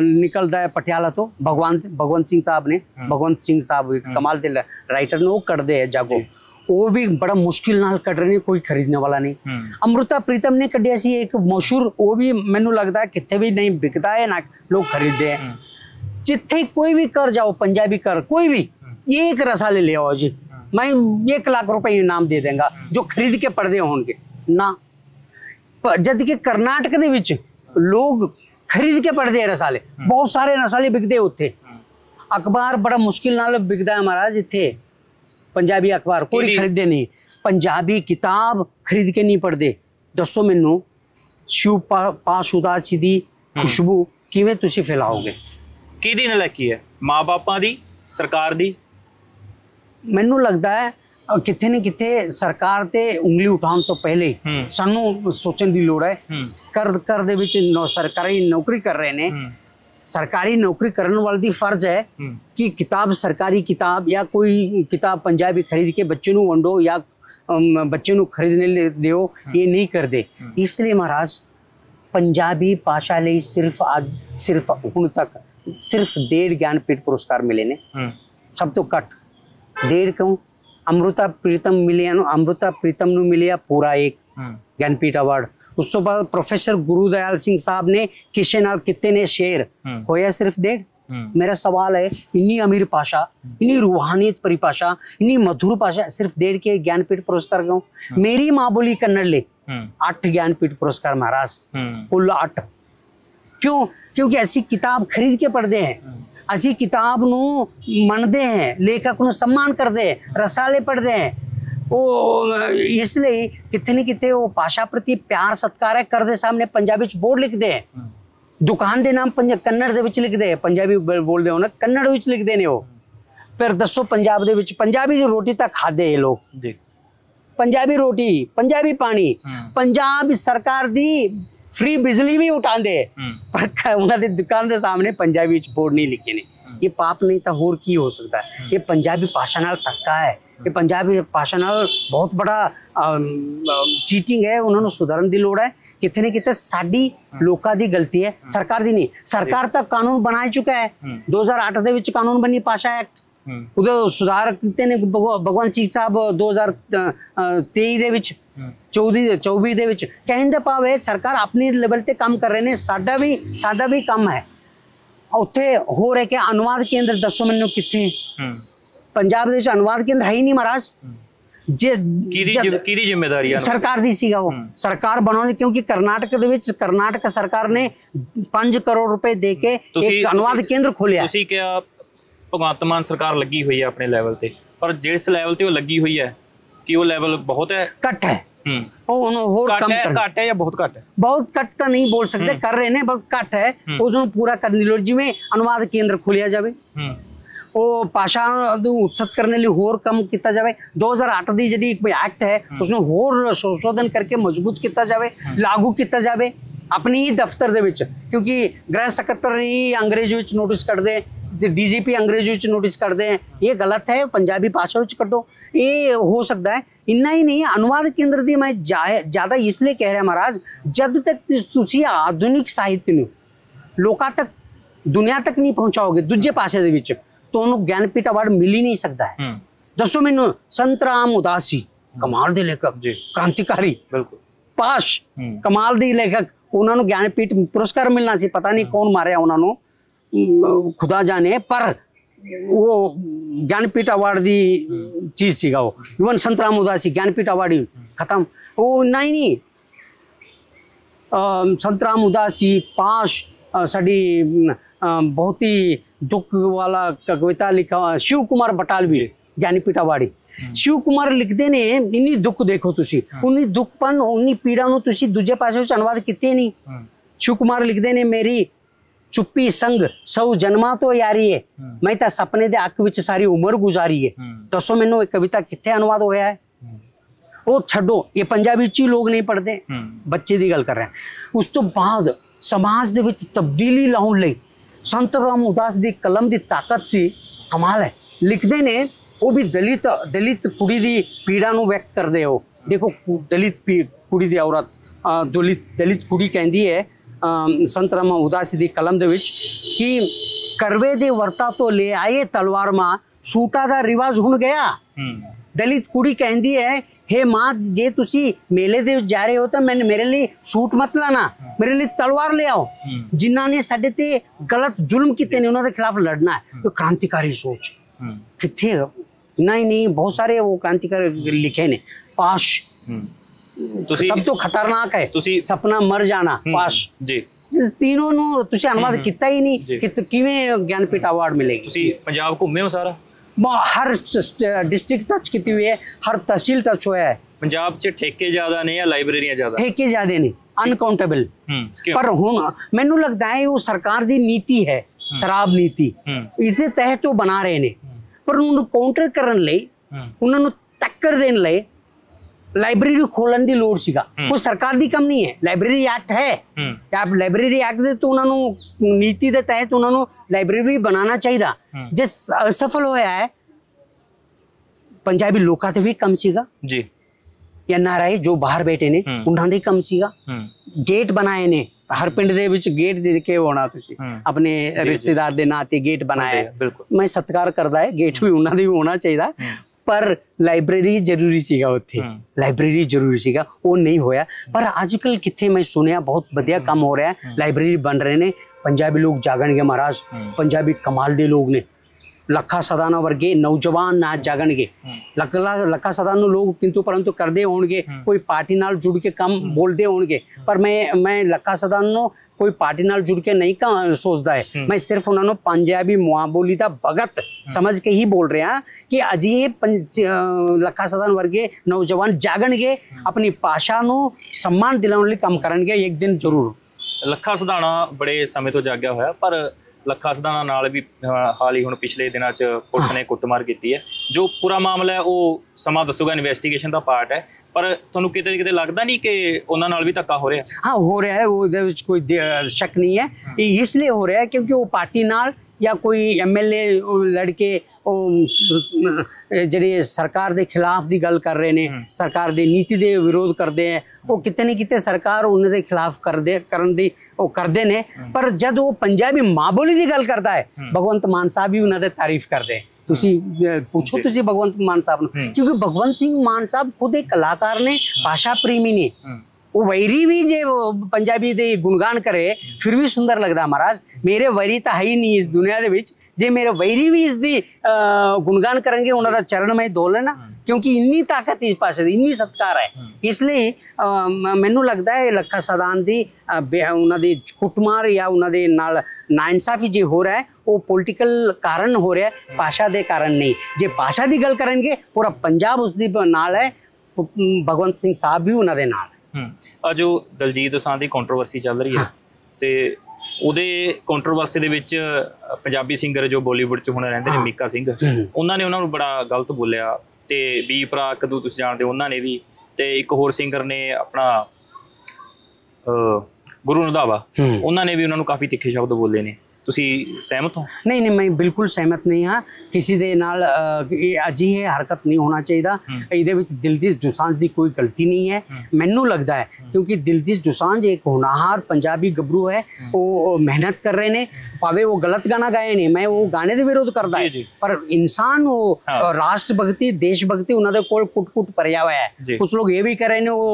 निकलता है पटियाला तो भगवंत सिंह साहब ने, भगवंत सिंह साहब कमाल दे राइटर ने वो कर दे है जागो, वो भी बड़ा मुश्किल नाल कट रहे, कोई खरीदने वाला नहीं। अमृता प्रीतम ने कढ़िया सी एक मशहूर, वो भी मैनू लगता है कितने भी नहीं बिकता है ना, लोग खरीदते हैं। जिथे कोई भी कर जाओ, पंजाबी कर कोई भी, ये एक रसाले ले आओ जी, मैं 1 लाख रुपए इनाम दे देंगा जो खरीद के पढ़ते होंगे ना। जद के कर्नाटक दे विच लोग खरीद के पढ़ते हैं रसाले, बहुत सारे रसाले बिकते उत्थे। अखबार बड़ा मुश्किल नाल बिकता है महाराज इत्थे, पंजाबी अखबार कोई खरीदे नहीं, पंजाबी किताब खरीद के नहीं पढ़ते। दसो मैनू शिव पास उदासी दी खुशबू किवें तुसीं फैलाओगे? किहदी नलायकी है, माँ बापां दी, सरकार दी? मैनू लगता है किथे न किथे सरकार ते उंगली उठाउण तो पहले सानू सोचण दी लोड़ है। कर दे विच सरकारी नौकरी कर रहे ने, सरकारी नौकरी करने वाले दी फर्ज है कि किताब, सरकारी किताब या कोई किताब पंजाबी खरीद के बच्चे नू वंडो या बच्चे नू खरीदने दियो, ये नहीं कर दे। इसलिए महाराज पंजाबी भाषा लई सिर्फ हुण तक सिर्फ 1.5 ज्ञानपीठ पुरस्कार मिले ने, सब तो घट 1.5 क्यों? अमृता प्रीतम नू मिलिया पूरा 1 ज्ञानपीठ अवार्ड। उस तो बाद प्रोफेसर गुरुदयाल सिंह साहब ने किसे नाल किते ने शेर होया सिर्फ 1.5। मेरा सवाल है, इन्नी अमीर भाषा, इन्नी रूहानियत परिभाषा, इन्नी मधुर भाषा, सिर्फ 1.5 के ज्ञानपीठ पुरस्कार क्यों? मेरी माँ बोली कन्नड़ ले 8 ज्ञानपीठ पुरस्कार महाराज, कुल 8 क्यों? क्योंकि ऐसी किताब खरीद के पढ़ते हैं, असी किताब नू मनते हैं, लेखक नू सम्मान करते हैं, रसाले पढ़ते हैं। वो इसलिए कितने न कितने वो भाषा प्रति प्यार सत्कार है। करदे सामने पंजाबी च बोर्ड लिखते हैं, दुकान के नाम कन्नड़ दे विच लिखते हैं, पंजाबी बोलते हो ना, कन्नड़ विच लिखते ने वो। फिर दसो पंजाब दे विच पंजाबी रोटी तक खाते हैं लोग, पंजाबी रोटी, पंजाबी पानी, पंजाब सरकार दी फ्री बिजली भी उठाते हैं, पर उन्होंने दुकान के सामने पंजाबी बोर्ड नहीं लिखे ने। ये पाप नहीं तो होर की हो सकता है? ये पंजाबी भाषा नाल धक्का है, ये पंजाबी भाषा नाल बहुत बड़ा चीटिंग है, उन्होंने सुधारन की लोड़ है। कितने न कितने साडी लोकां दी गलती है, सरकार दी नहीं। सरकार तक कानून बना चुका है, 2008 दे विच कानून बनी भाषा एक्ट, उदे सुधार किते ने भगवंत सिंह साहब 2023 दे विच 24 दे विच। कहने दा भाव है सरकार अपनी लेवल ते काम कर रहे ने, साडा भी काम है। उत्थे हो रहे के अनुवाद केंद्र दसो मैनू किथे? पंजाब दे विच अनुवाद केंद्र है ही नहीं महाराज। किहदी जिम्मेदारी है? सरकार दी सीगा वो, सरकार बनाने, क्योंकि कर्नाटक दे विच कर्नाटक सरकार ने 5 करोड़ रुपए दे के एक अनुवाद केंद्र खोलिया। तुसीं क्या भगवंत मान सरकार लगी हुई है अपने लेवल ते, पर जिस लेवल ते वो लगी हुई है कि वो लेवल बहुत है, कट है, घट है या बहुत घट है? बहुत घट तो नहीं बोल सकते, कर रहे हैं, बहुत घट है, उसको पूरा करने लो। जिवें अनुवाद केंद्र खोलिया जाए, वो भाषा उत्सत करने लिए होर कम किया जाए। 2008 दी जिहड़ी एक्ट है उसमें होर संशोधन करके मजबूत किया जाए, लागू किया जाए अपनी ही दफ्तर दे विच। क्योंकि गृह सकत्तर ही अंग्रेजी विच नोटिस कर दे, डीजीपी अंग्रेजी विच नोटिस कर दे, ये गलत है, पंजाबी भाषा विच कटो, ये हो सकता है। इन्ना ही नहीं, अनुवाद केंद्र दी मैं ज्यादा इसलिए कह रहा महाराज, जब तक तुसी आधुनिक साहित्य नूं लोकां तक, दुनिया तक नहीं पहुंचाओगे दूजे भाषा दे विच, तो उन्होंने ज्ञानपीठ अवार्ड मिल ही नहीं सकता है। दसो मैनू, संत राम उदासी कमाल दे लेखक, क्रांतिकारी, बिल्कुल पाश कमाल दे लेखक, उन्होंने ज्ञानपीठ पुरस्कार मिलना सी, पता नहीं कौन मारे उन्होंने, खुदा जाने, पर वो ज्ञानपीठ अवार्ड दी चीज सीगा वो। इवन संत राम उदासी ज्ञानपीठ अवार्ड ही खत्म, वो नहीं संत राम उदासी पाश साड़ी बहुत ही दुख वाला कविता लिखा, शिव कुमार बटालवी ज्ञानपीठ अवार्ड। शिव कुमार लिखते ने, इन्नी दुख देखो तुसी, उन्नी दुखपन उन्नी पीड़ा नूं तुसी दूजे पासे विच अनुवाद कीते नहीं। शिव कुमार लिखते ने, मेरी चुप्पी संग सौ जन्मा तो यारी है, मैं तो सपने दे अख विच सारी उम्र गुजारी है। दसो मैनू एक कविता कित्थे अनुवाद होया है? वो छड्डो, ये पंजाबी च लोग नहीं पढ़ते, बच्चे दी गल कर रहे हैं। उस तो बाद समाज दे विच तब्दीली लाउण लई संत राम उदास दी कलम दी ताकत सी, कमाल है। लिखते ने, वो भी दलित कुड़ी दी पीड़ा नूं व्यक्त करदे हो। देखो दलित कुड़ी दी औरत, दलित कुड़ी कहंदी है, संत रामदास ਦੀ ਕਲਮ ਦੇ ਵਿੱਚ ਕਿ ਕਰਵੇ ਦੇ ਵਰਤਾ ਤੋਂ ਲੈ ਆਏ ਤਲਵਾਰ ਮਾਂ ਸੂਟਾਂ ਦਾ ਰਿਵਾਜ ਹੁਣ ਗਿਆ। ਦਲਿਤ ਕੁੜੀ ਕਹਿੰਦੀ ਹੈ हे ਮਾਂ ਜੇ ਤੁਸੀਂ ਮੇਲੇ ਦੇ ਵਿੱਚ ਜਾ ਰਹੇ ਹੋ ਤਾਂ ਮੇਰੇ ਲਈ ਸੂਟ ਮਤ ਲਾਣਾ, ਮੇਰੇ ਲਈ ਤਲਵਾਰ ਲੈ ਆਓ। ਜਿਨ੍ਹਾਂ ਨੇ ਸਾਡੇ ਤੇ ਗਲਤ ਜ਼ੁਲਮ ਕੀਤੇ ਨੇ ਉਹਨਾਂ ਦੇ ਖਿਲਾਫ ਲੜਨਾ ਹੈ। ਇਹ ਕ੍ਰਾਂਤੀਕਾਰੀ ਸੋਚ ਕਿੱਥੇ नहीं बहुत सारे वो क्रांतिकारी लिखे ने। पाश सब तो खतरनाक है सपना मर जाना पाश जी इस तीनों ਨੂੰ ਤੁਸੀਂ ਅਨੁਵਾਦ ਕੀਤਾ ਹੀ ਨਹੀਂ ਕਿ ਕਿਵੇਂ ਗਿਆਨਪੀਠ ਅਵਾਰਡ ਮਿਲੇਗੀ। ਤੁਸੀਂ ਪੰਜਾਬ ਘੁੰਮੇ ਹੋ ਸਾਰਾ? हर डिस्ट्रिक्ट टच की हुई है, हर तहसील टच हुआ है। पंजाब च ठेके ज्यादा ने या लाइब्रेरियां ज्यादा? ठेके ज्यादा ने, अनकाउंटेबल। पर हुण मैनू लगता है वो सरकार दी नीति है, शराब नीति इस तहत वो बना रहे ने। पर उन्होंने काउंटर करन लई उन्होंने टक्कर देने लई लाइब्रेरी खोलन दी लोड़ सीगा। कोई सरकार दी कम नहीं है, लाइब्रेरी एक्ट है। आप लाइब्रेरी एक्ट दे तो उन्होंने नीति दे तहत उन्होंने लाइब्रेरी बनाना चाहिए। जे असफल होया है पंजाबी लोकां ते भी कम सीगा जी, या नाराए जो बाहर बैठे ने उन्हां दे कम सीगा। गेट बनाए ने हर पिंड दे विच गेट दे के होना तुसी अपने रिश्तेदार दे नाते गेट बनाया। मैं सत्कार करदा है, गेट भी उन्हां दे भी होना चाहिए। पर लाइब्रेरी जरूरी सीगा उत्थे, लाइब्रेरी जरूरी सीगा, वो नहीं होया। पर आजकल किथे मैं सुनिया बहुत बढ़िया काम हो रहा है, लाइब्रेरी बन रहे ने। पंजाबी लोग जागणगे महाराज, पंजाबी कमाल दे लोग ने। लखा सदाना वर्गे नौजवान ना जागणगे। लखा सदाना लोग किंतु परंतु करदे होणगे, कोई पार्टी नाल जुड़ के कम बोलदे होणगे। पर मैं लखा सदाना कोई पार्टी नाल जुड़ के नहीं सोचता है। मैं सिर्फ उन्होंने पंजाबी मां बोली का भगत समझ के ही बोल रहे हैं कि अजिए लखा सदान वर्गे नौजवान जागणगे, अपनी भाषा नूं सम्मान दिलाउण लई काम करनगे एक दिन जरूर। ਲੱਖਾ ਸਧਾਣਾ बड़े समय तो जाग्या होया, पर ਲੱਖਾ ਸਧਾਣਾ ਨਾਲ भी हाल ही हुण पिछले दिनों च पुलिस ने कुटमार की है। जो पूरा मामला है वो समा दसूगा, इन्वेस्टिगेशन का पार्ट है। पर तुहानूं किते किते लगदा नहीं कि उन्हां नाल भी धक्का हो रहा? हाँ हो रहा है, वो इहदे विच कोई शक नहीं है। इसलिए हो रहा है क्योंकि वो पार्टी नाल या कोई MLA लड़के ਜਿਹੜੇ ਸਰਕਾਰ ਦੇ ਖਿਲਾਫ ਦੀ ਗੱਲ ਕਰ ਰਹੇ ਨੇ, ਸਰਕਾਰ ਦੀ ਨੀਤੀ ਦੇ ਵਿਰੋਧ ਕਰਦੇ ਹੈ, ਉਹ ਕਿਤੇ ਨਾ ਕਿਤੇ ਸਰਕਾਰ ਉਹਨਾਂ ਦੇ ਖਿਲਾਫ ਕਰਨ ਦੀ ਉਹ ਕਰਦੇ ਨੇ। ਪਰ ਜਦ ਉਹ ਪੰਜਾਬੀ ਮਾਂ ਬੋਲੀ ਦੀ ਗੱਲ ਕਰਦਾ ਹੈ, ਭਗਵੰਤ ਮਾਨ ਸਾਹਿਬ ਵੀ ਉਹਨਾਂ ਦੇ ਤਾਰੀਫ ਕਰਦੇ। ਤੁਸੀਂ ਪੁੱਛੋ ਤੁਸੀਂ ਭਗਵੰਤ ਮਾਨ ਸਾਹਿਬ ਨੂੰ, ਕਿਉਂਕਿ ਭਗਵੰਤ ਸਿੰਘ ਮਾਨ ਸਾਹਿਬ ਖੁਦ ਇੱਕ ਕਲਾਕਾਰ ਨੇ, ਭਾਸ਼ਾ ਪ੍ਰੇਮੀ ਨੇ। वो वैरी भी जे पंजाबी दे गुणगान करे फिर भी सुंदर लगता महाराज। मेरे वैरी तो है ही नहीं इस दुनिया दे विच, जे मेरे वैरी भी इसकी गुणगान करेंगे उन्हों का चरण में धो लेना, क्योंकि इन्नी ताकत इस पासे दी, इन्नी सत्कार है। इसलिए मैनू लगता है लखा सदान दी उन्होंने कुटमार या उन्होंने नाल नाइंसाफी जो हो रहा है वो पॉलिटिकल कारण हो रहा है, भाषा के कारण नहीं। जे भाषा की गल करेंगे पूरा पंजाब उसकी नाल है, भगवंत सिंह साहब भी उन्होंने नाल। जो दलजीत दोसांझ की कंट्रोवर्सी चल रही है तो ਉਹਦੇ ਕੰਟਰੋਵਰਸੀ ਦੇ ਵਿੱਚ ਪੰਜਾਬੀ ਸਿੰਗਰ ਜੋ ਬਾਲੀਵੁੱਡ 'ਚ ਹੁਣ ਰਹਿੰਦੇ ਨੇ ਮੀਕਾ ਸਿੰਘ, ਉਹਨਾਂ ਨੇ ਉਹਨਾਂ ਨੂੰ ਬੜਾ ਗਲਤ ਬੋਲਿਆ। ਤੇ ਬੀ ਭਰਾ ਕਦੋਂ ਤੁਸੀਂ ਜਾਣਦੇ ਉਹਨਾਂ ਨੇ ਵੀ, ਤੇ ਇੱਕ ਹੋਰ ਸਿੰਗਰ ਨੇ ਆਪਣਾ ਗੁਰੂ ਰੰਧਾਵਾ, ਉਹਨਾਂ ਨੇ ਵੀ ਉਹਨਾਂ ਨੂੰ ਕਾਫੀ ਤਿੱਖੇ ਸ਼ਬਦ ਬੋਲੇ ਨੇ। ਤੁਸੀਂ ਸਹਿਮਤ ਹੋ? नहीं नहीं मैं बिल्कुल सहमत नहीं हाँ। किसी दे नाल अजिहे हरकत नहीं होना चाहिए। ਇਹਦੇ ਵਿੱਚ ਦਿਲਜੀਤ ਦੋਸਾਂਝ ਦੀ कोई गलती नहीं है मैनू लगता है, क्योंकि दिलजीत दोसांझ एक होनहार पंजाबी गबरू है। वो मेहनत कर रहे ने, भावे वो गलत गाना गाए नहीं, मैं वो गाने दे विरोध करता है, पर इंसान वो राष्ट्र भक्ति देश भक्ति उन्होंने कोल कुट कुट भरिया हुआ है। कुछ लोग ये भी कर रहे ने वो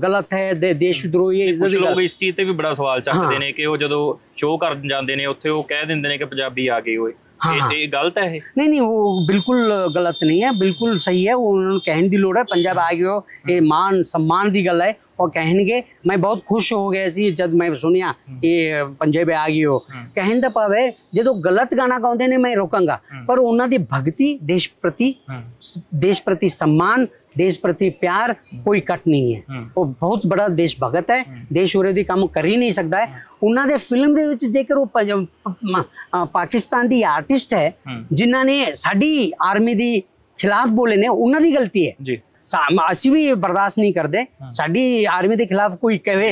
गलत है, देश विद्रोही। कुछ लोग इस चीज ते भी बड़ा सवाल चकते ने कि वो जदों शो कर जाते हैं उत्थे वो कह दिंदे ने कि पंजाबी आ गई होए। ये गलत है? नहीं नहीं वो बिल्कुल गलत नहीं है, बिल्कुल सही है। वो उन्होंने कहने की लोड़ है, पंजाब आ गए हो, ये मान सम्मान की गल है। और कहने मैं बहुत खुश हो गया सी जब मैं सुनिया ये पंजाब आ गई हो। कहने का भाव है जो गलत गाना गाते हैं मैं रोकांगा, पर उन्होंने भगती देश प्रति सम्मान, देश प्रति प्यार कोई कट नहीं है। वो बहुत बड़ा देश भगत है, देश विरोधी काम कर ही नहीं सकता है। उन्होंने फिल्म दे विच जेकर वो पाकिस्तान की आर्टिस्ट है जिन्होंने साडी आर्मी दी खिलाफ बोले ने, उन्होंने गलती है जी। असी भी बर्दाश्त नहीं करते, साडी आर्मी के खिलाफ कोई कहे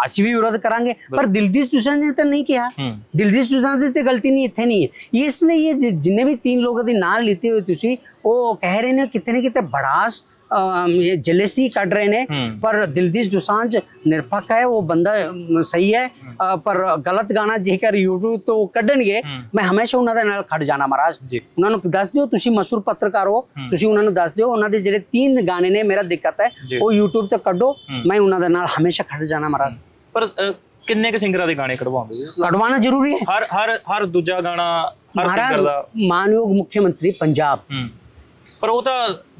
असी भी विरोध करांगे। पर दिलजीत दोसांझ ने तो नहीं किया, दिलजीत दोसांझ की गलती नहीं इत्थे नहीं है। इसलिए ये जिन्हें भी 3 लोगों के नाम लिते हुए तुसी वो कह रहे ने कितने कितने बड़ास ये जेलेसी कट रहे ने, पर दिलजीत दोसांझ निरपक्ष है, वो बंदा सही है, पर गलत गाना जेकर यूट्यूब तो कढ़णगे, मैं हमेशा उन्हां दे नाल खड़ जाना महाराज। उन्हां नूं दस दिओ, तुसीं मशहूर पत्रकार हो, तुसीं उन्हां नूं दस दिओ उन्हां दे ਜਿਹੜੇ 3 गाने ने मेरा दिक्कत है वो यूट्यूब ਤੇ ਕੱਢੋ, मैं उन्हां दे नाल हमेशा खड़ जाना महाराज। पर किन्ने के सिंगरां दे गाने कढवाओगे? कढवाना जरूरी है। हर हर हर दूजा गाना हर सिंगर दा मानयोग मुख्यमंत्री पंजाब, पर वो तो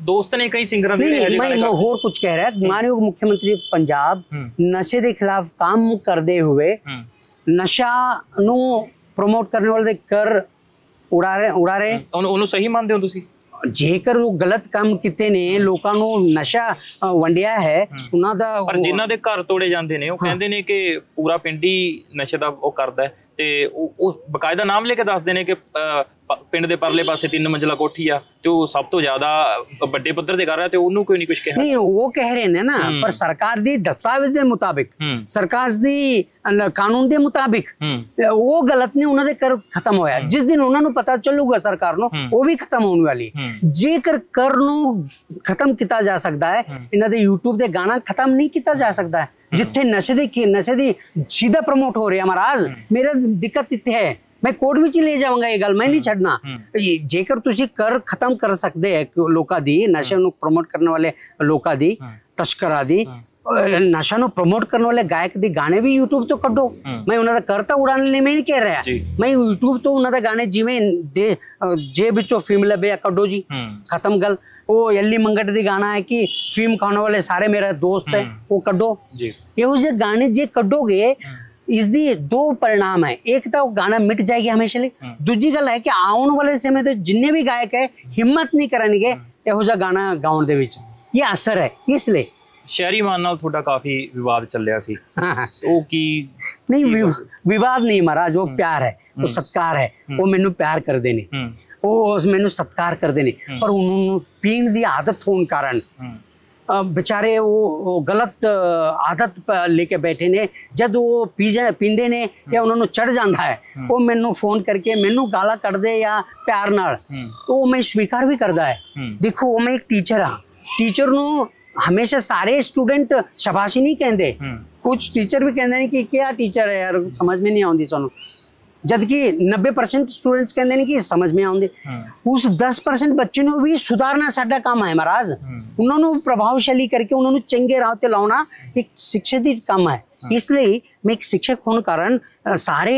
दोस्त ने कई सिंगरां दे नहीं, मैं होर कुछ कह रहा है। मानयोग मुख्यमंत्री पंजाब नशे के खिलाफ काम करते हुए नशा नू प्रमोट करने वाले कर उड़ा रहे ਉਹਨੂੰ ਸਹੀ ਮੰਨਦੇ ਹੋ ਤੁਸੀਂ? ਜੇਕਰ ਉਹ ਗਲਤ ਕੰਮ ਕੀਤੇ ਨੇ, ਲੋਕਾਂ ਨੂੰ ਨਸ਼ਾ ਵੰਡਿਆ ਹੈ, ਉਹਨਾਂ ਦਾ ਪਰ ਜਿਨ੍ਹਾਂ ਦੇ ਘਰ ਤੋੜੇ ਜਾਂਦੇ ਨੇ ਉਹ ਕਹਿੰਦੇ ਨੇ ਕਿ ਪੂਰਾ ਪਿੰਡ ਹੀ ਨਸ਼ੇ ਦਾ ਉਹ ਕਰਦਾ ਤੇ ਉਹ ਬਕਾਇਦਾ ਨਾਮ ਲੈ ਕੇ ਦੱਸਦੇ ਨੇ ਕਿ ਪਿੰਡ ਦੇ ਪਰਲੇ ਪਾਸੇ 3 ਮੰਜ਼ਲਾ ਕੋਠੀ ਆ ਤੇ ਉਹ ਸਭ ਤੋਂ ਜ਼ਿਆਦਾ ਵੱਡੇ ਪੱਧਰ ਤੇ ਕਰ ਰਿਹਾ ਤੇ ਉਹਨੂੰ ਕੋਈ ਨਹੀਂ ਕੁਝ ਕਹਿ ਨਹੀਂ। ਉਹ ਕਹਿ ਰਹੇ ਨੇ ਨਾ, ਪਰ ਸਰਕਾਰ ਦੀ ਦਸਤਾਵੇਜ਼ ਦੇ ਮੁਤਾਬਿਕ, ਸਰਕਾਰ ਦੀ ਕਾਨੂੰਨ ਦੇ ਮੁਤਾਬਿਕ ਉਹ ਗਲਤ ਨਹੀਂ, ਉਹਨਾਂ ਦੇ ਕਰ ਖਤਮ ਹੋਇਆ। ਜਿਸ ਦਿਨ ਉਹਨਾਂ ਨੂੰ ਪਤਾ ਚੱਲੂਗਾ ਸਰਕਾਰ ਨੂੰ, ਉਹ ਵੀ ਖਤਮ ਹੋਣ ਵਾਲੀ। ਜੇਕਰ ਕਰ ਨੂੰ ਖਤਮ ਕੀਤਾ ਜਾ ਸਕਦਾ ਹੈ, ਇਹਨਾਂ ਦੇ YouTube ਦੇ ਗਾਣਾ ਖਤਮ ਨਹੀਂ ਕੀਤਾ ਜਾ ਸਕਦਾ। ਜਿੱਥੇ ਨਸ਼ੇ ਦੀ ਸਿੱਧਾ ਪ੍ਰਮੋਟ ਹੋ ਰਿਹਾ ਮਹਾਰਾਜ, ਮੇਰਾ ਦਿੱਕਤ ਇੱਥੇ ਹੈ। मैं कोर्ट ਵਿੱਚ ले जाऊंगा ये गल, मैं नहीं छड़ना। जेकर तुसी कर खत्म कर सकते हैं लोगों दी, नशे ਨੂੰ प्रमोट करने वाले लोगों दी, तस्करा दी, नशा ਨੂੰ प्रमोट करने वाले गायक दी गाने भी यूट्यूब तो कड्डो। मैं उन्होंने करता उड़ाने लिए मैं नहीं कह रहा, मैं यूट्यूब तो उन्होंने गाने जिमें जे बिचो फिल्म लबे या कड्डो जी, खत्म गल। वो यली मंगट दी गाना है कि फिल्म खाने वाले सारे मेरे दोस्त है, वो कड्डो। ये गाने जे कड्डोगे इसदी 2 परिणाम है। एक तो गाना मिट जाएगी हमेशा लिए, दूजी गल है कि आने वाले समय तो जिन्ने भी गायक है हिम्मत नहीं करनगे ਇਹੋ ਜਿਹਾ गाना गाउन दे विच। ये असर है इसलिए। ਸ਼ਹਿਰੀ ਮਾਨ ਨਾਲ ਤੁਹਾਡਾ ਕਾਫੀ ਵਿਵਾਦ ਚੱਲਿਆ ਸੀ, ਉਹ ਕੀ? नहीं विवाद नहीं महाराज, वो प्यार है, वो सत्कार है। वो मैनू प्यार करते ने, वो मैनू सत्कार करते ने, पर उन्होंने पीण की आदत होने कारण बेचारे वो गलत आदत लेके बैठे ने। जब वो पींदे ने या उन्होंने चढ़ जाता है, वो मैनू फोन करके मैनू गाला कट दे या प्यार नाल, तो मैं स्वीकार भी करता है। देखो मैं एक टीचर हाँ, टीचर नू हमेशा सारे स्टूडेंट शाबाशी नहीं कहते, कुछ टीचर भी कहते हैं कि क्या टीचर है यार, समझ में नहीं आती सानू, जबकि 90% स्टूडेंट्स कहते हैं कि समझ में आते। उस 10% बच्चे ने भी सुधारना साडा काम है महाराज। उन्होंने प्रभावशाली करके उन्होंने चंगे राह ते लाना एक शिक्षक दी काम है। इसलिए मैं एक शिक्षक होने कारण सारे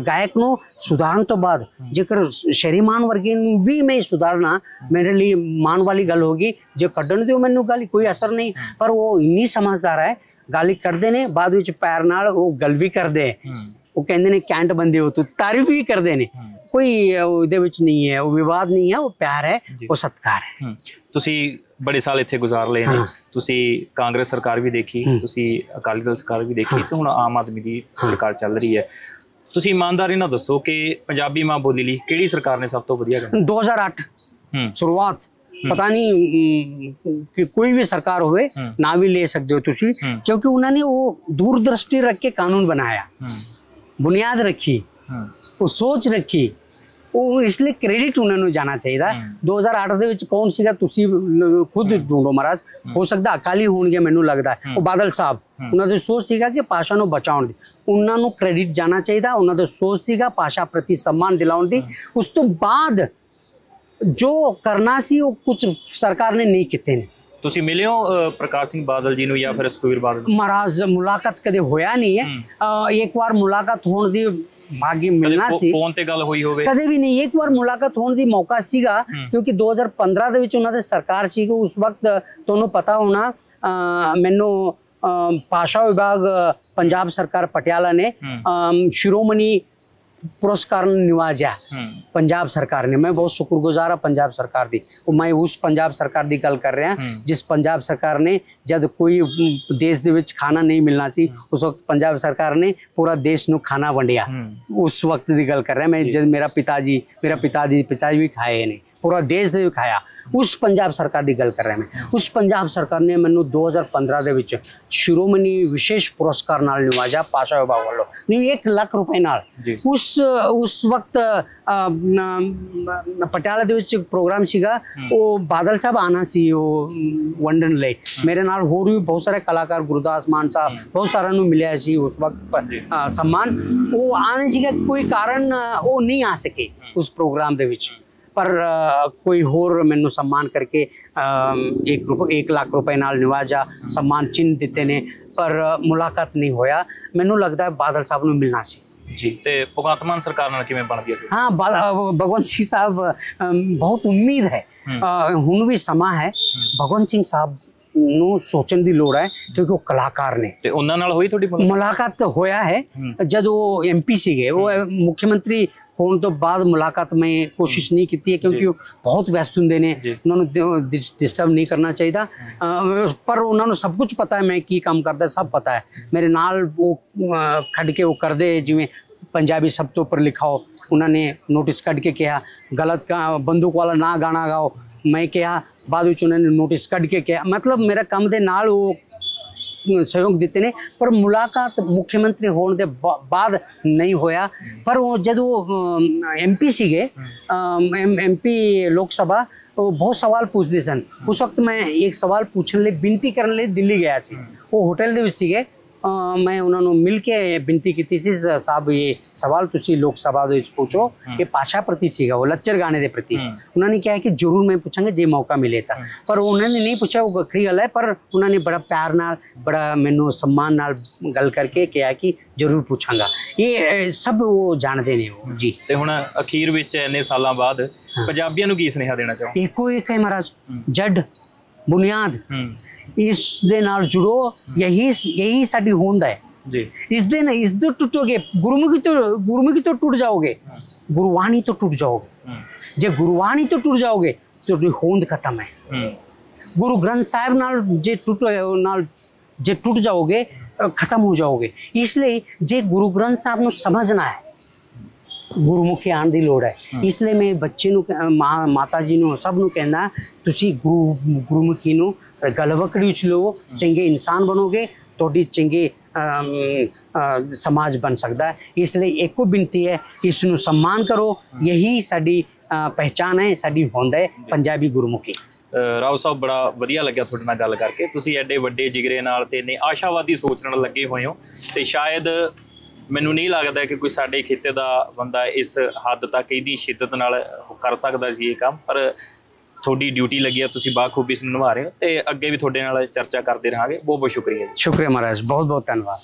गायक नो सुधारन तो बाद जेकर शहरी मान वर्गी भी मैं सुधारना मेरे लिए मान वाली गल होगी। जो कड्डण दिओ मैनू गाली कोई असर नहीं, पर वो इन्नी समझदार है, गाली करते ने बाद विच पैर नाल वो गल भी करदे, वो कहते ने कैंट बंदे हो, तो तारीफ भी करते ने। कोई ਉਹਦੇ ਵਿੱਚ नहीं है, वो विवाद नहीं है, वो प्यार है, वो सत्कार है। ਤੁਸੀਂ बड़े साल इत्थे गुजार लए ने, ਤੁਸੀਂ ਕਾਂਗਰਸ ਸਰਕਾਰ ਵੀ ਦੇਖੀ, ਤੁਸੀਂ ਅਕਾਲੀ ਦਲ ਸਰਕਾਰ ਵੀ ਦੇਖੀ, ਤੇ ਹੁਣ ਆਮ ਆਦਮੀ ਦੀ ਸਰਕਾਰ ਚੱਲ ਰਹੀ ਹੈ। ਤੁਸੀਂ ਇਮਾਨਦਾਰੀ ਨਾਲ ਦੱਸੋ ਕਿ ਪੰਜਾਬੀ ਮਾਂ ਬੋਲੀ ਲਈ ਕਿਹੜੀ ਸਰਕਾਰ ਨੇ ਸਭ ਤੋਂ ਵਧੀਆ ਕੰਮ? 2008 शुरुआत पता नहीं कि कोई भी सरकार होवे ना भी ले सकते हो तुसी, क्योंकि उन्होंने वो दूरदृष्टि रख के कानून बनाया, बुनियाद रखी, वो सोच रखी, वो इसलिए क्रेडिट उन्होंने जाना चाहिए। 2008 ਦੇ ਵਿੱਚ कौन ਸੀਗਾ ਤੁਸੀਂ खुद ढूंढो महाराज, हो सकता अकाली होणगे मैनू लगता है, वो बादल साहब उन्होंने ਦੀ ਸੋਚ ਸੀਗਾ ਕਿ ਭਾਸ਼ਾ ਨੂੰ ਬਚਾਉਣ ਦੀ, ਉਹਨਾਂ ਨੂੰ ਕ੍ਰੈਡਿਟ ਜਾਣਾ ਚਾਹੀਦਾ। ਉਹਨਾਂ ਦੀ ਸੋਚ ਸੀਗਾ ਭਾਸ਼ਾ ਪ੍ਰਤੀ सम्मान ਦਿਲਾਉਣ ਦੀ। ਉਸ ਤੋਂ ਬਾਅਦ जो करना सी वो कुछ सरकार ने नहीं किते ने। ਤੁਸੀਂ ਮਿਲੇ ਹੋ ਪ੍ਰਕਾਸ਼ ਸਿੰਘ ਬਾਦਲ ਜੀ ਨੂੰ ਜਾਂ ਫਿਰ ਸੁਖਬੀਰ ਬਾਦਲ? महाराज मुलाकात कदे होया नहीं है। एक बार मुलाकात होने दी भाग्य मिलना सी, फोन ते गल होई होवे? कदे भी नहीं। एक बार मुलाकात होने दी मौका सीगा, क्योंकि 2015 ਦੇ ਵਿੱਚ ਉਹਨਾਂ ਦੇ ਸਰਕਾਰ ਸੀ। उस वक्त ਤੁਹਾਨੂੰ पता होना मैनू भाषा विभाग पंजाब सरकार पटियाला ने शिरोमणि पुरस्कार निवाजा पंजाब सरकार ने। मैं बहुत शुक्रगुजार हाँ पंजाब सरकार दी। मैं उस पंजाब सरकार दी गल कर रहा, जिस पंजाब सरकार ने जब कोई देश दे विच खाना नहीं मिलना सी, उस वक्त पंजाब सरकार ने पूरा देश नू खाना वंडिया। उस वक्त दी गल कर रहा मैं, जब मेरा पिताजी भी खाए ने। पूरा देश ने दिखाया। उस पंजाब सरकार की गल कर रहा मैं। उस पंजाब सरकार ने मैनू 2015 ਦੇ ਵਿੱਚ शिरोमणि विशेष पुरस्कार नाल निवाजा भाषा विभाग वालों नहीं 1 लाख रुपए नाल। उस वक्त पटियाला ਦੇ ਵਿੱਚ प्रोग्राम ਸੀਗਾ, ਉਹ ਬਾਦਲ ਸਾਹਿਬ ਆਣਾ ਸੀ ਉਹ ਵੰਡਣ ਲਈ। ਮੇਰੇ ਨਾਲ ਹੋਰ ਵੀ ਬਹੁਤ ਸਾਰੇ ਕਲਾਕਾਰ, ਗੁਰਦਾਸ ਮਾਨ ਸਾਹਿਬ, ਬਹੁਤ ਸਾਰਿਆਂ ਨੂੰ ਮਿਲਿਆ ਸੀ ਉਸ ਵਕਤ सम्मान। वो आने ਸੀਗਾ, कोई कारण वो नहीं आ सके उस प्रोग्राम ਦੇ ਵਿੱਚ, पर कोई होर मैनू सम्मान करके 1 लाख रुपए नाल निवाजा, सम्मान चिन्ह दिते ने, पर मुलाकात नहीं होया। मैनू लगता है बादल साहब नू मिलना सी जी। ते भगवंत मान सरकार नाल किवें बनदी है? हाँ, भगवंत सिंह साहब बहुत उम्मीद है, हुण भी समा है। भगवंत सिंह साहब ਨੂੰ ਸੋਚਣ ਦੀ ਲੋੜ ਹੈ, ਕਿਉਂਕਿ ਉਹ ਕਲਾਕਾਰ ਨੇ। ਤੇ ਉਹਨਾਂ ਨਾਲ ਹੋਈ ਤੁਹਾਡੀ ਮੁਲਾਕਾਤ ਹੋਇਆ ਹੈ ਜਦ ਉਹ ਐਮਪੀ ਸੀਗੇ। ਉਹ ਮੁੱਖ ਮੰਤਰੀ ਹੋਣ ਤੋਂ ਬਾਅਦ ਮੁਲਾਕਾਤ ਮੈਂ ਕੋਸ਼ਿਸ਼ ਨਹੀਂ ਕੀਤੀ ਹੈ, ਕਿਉਂਕਿ ਉਹ ਬਹੁਤ ਵਿਅਸਤ ਹੁੰਦੇ ਨੇ, ਉਹਨਾਂ ਨੂੰ ਡਿਸਟਰਬ ਨਹੀਂ ਕਰਨਾ ਚਾਹੀਦਾ। ਪਰ ਉਹਨਾਂ ਨੂੰ ਸਭ ਕੁਝ ਪਤਾ ਹੈ ਮੈਂ ਕੀ ਕੰਮ ਕਰਦਾ, ਸਭ ਪਤਾ ਹੈ। ਮੇਰੇ ਨਾਲ ਉਹ ਖੜ ਕੇ ਉਹ ਕਰਦੇ, ਜਿਵੇਂ पंजाबी सब तो ऊपर लिखाओ, उन्होंने नोटिस कट के कहा गलत बंदूक वाला ना गाना गाओ, मैं कहा बाद में उन्होंने नोटिस कट के कहा। मतलब मेरा काम दे नाल वो सहयोग दिते ने, पर मुलाकात मुख्यमंत्री होने के बाद नहीं होया। पर वो जब वो MP सीगे, MP लोकसभा, वो बहुत सवाल पूछते सन। उस वक्त मैं एक सवाल पूछने लिए विनती करने लिए दिल्ली गया सी। वो होटल दे विच सीगे, मैं उन्होंने मिल के बिनती की सी, साहब ये सवाल तुसी लोक सभा दे विच पूछो, ये भाषा प्रति सीगा, वो लच्चर गाने दे प्रति। उन्होंने कहा कि जरूर मैं पूछांगा जे मौका मिले था, पर उन्होंने नहीं पूछा, वो वखरी गल है। पर उन्होंने बड़ा प्यार नाल, बड़ा मैनू सम्मान नाल गल करके कहा कि जरूर पूछांगा। ये सब वो जानते ने वो जी। ते हुण अखीर विच इन्ने सालां बाद पंजाबियां नूं की सुनेहा देना चाहो? एको एक है महाराज, जड़ बुनियाद, इस दे नाल जुड़ो, यही साडी होंद है जी। इस दे टूटोगे, गुरुमुखी तो टूट जाओगे, गुरुवाणी तो टूट जाओगे। जे गुरुवाणी तो टूट जाओगे तो होंद खत्म है। गुरु ग्रंथ साहिब नाल जे टूट जाओगे, खत्म हो जाओगे। इसलिए जे गुरु ग्रंथ साहिब नूं समझना है, गुरुमुखी आने की लोड़ है। इसलिए मैं बच्चे माता जी नूं सब नूं कहना, तुसी गुरुमुखी नूं गलवकड़ी च लो, चंगे इंसान बनोगे, थोड़ी चंगे समाज बन सकता है। इसलिए एको बिनती है, इसनूं सम्मान करो, यही साडी पहचान है, साडी होंद है पंजाबी गुरुमुखी। राव साहब, बड़ा वधिया लग्या तुहाडे नाल गल करके। तुसी एडे वड्डे जिगरे नाल ते ने आशावादी सोच नाल लगे होए हो, ते शायद मैनू नहीं लगता कि कोई साडे खिते का बंदा इस हद तक इहदी शिद्दत नाल कर सकदा सी ये काम। पर थोड़ी ड्यूटी लगी है, तुसीं बाखूबी निभा रहे हो, तो अगे भी तुहाडे नाल चर्चा करते रहांगे। बहुत बहुत शुक्रिया जी। शुक्रिया महाराज, बहुत बहुत धन्यवाद।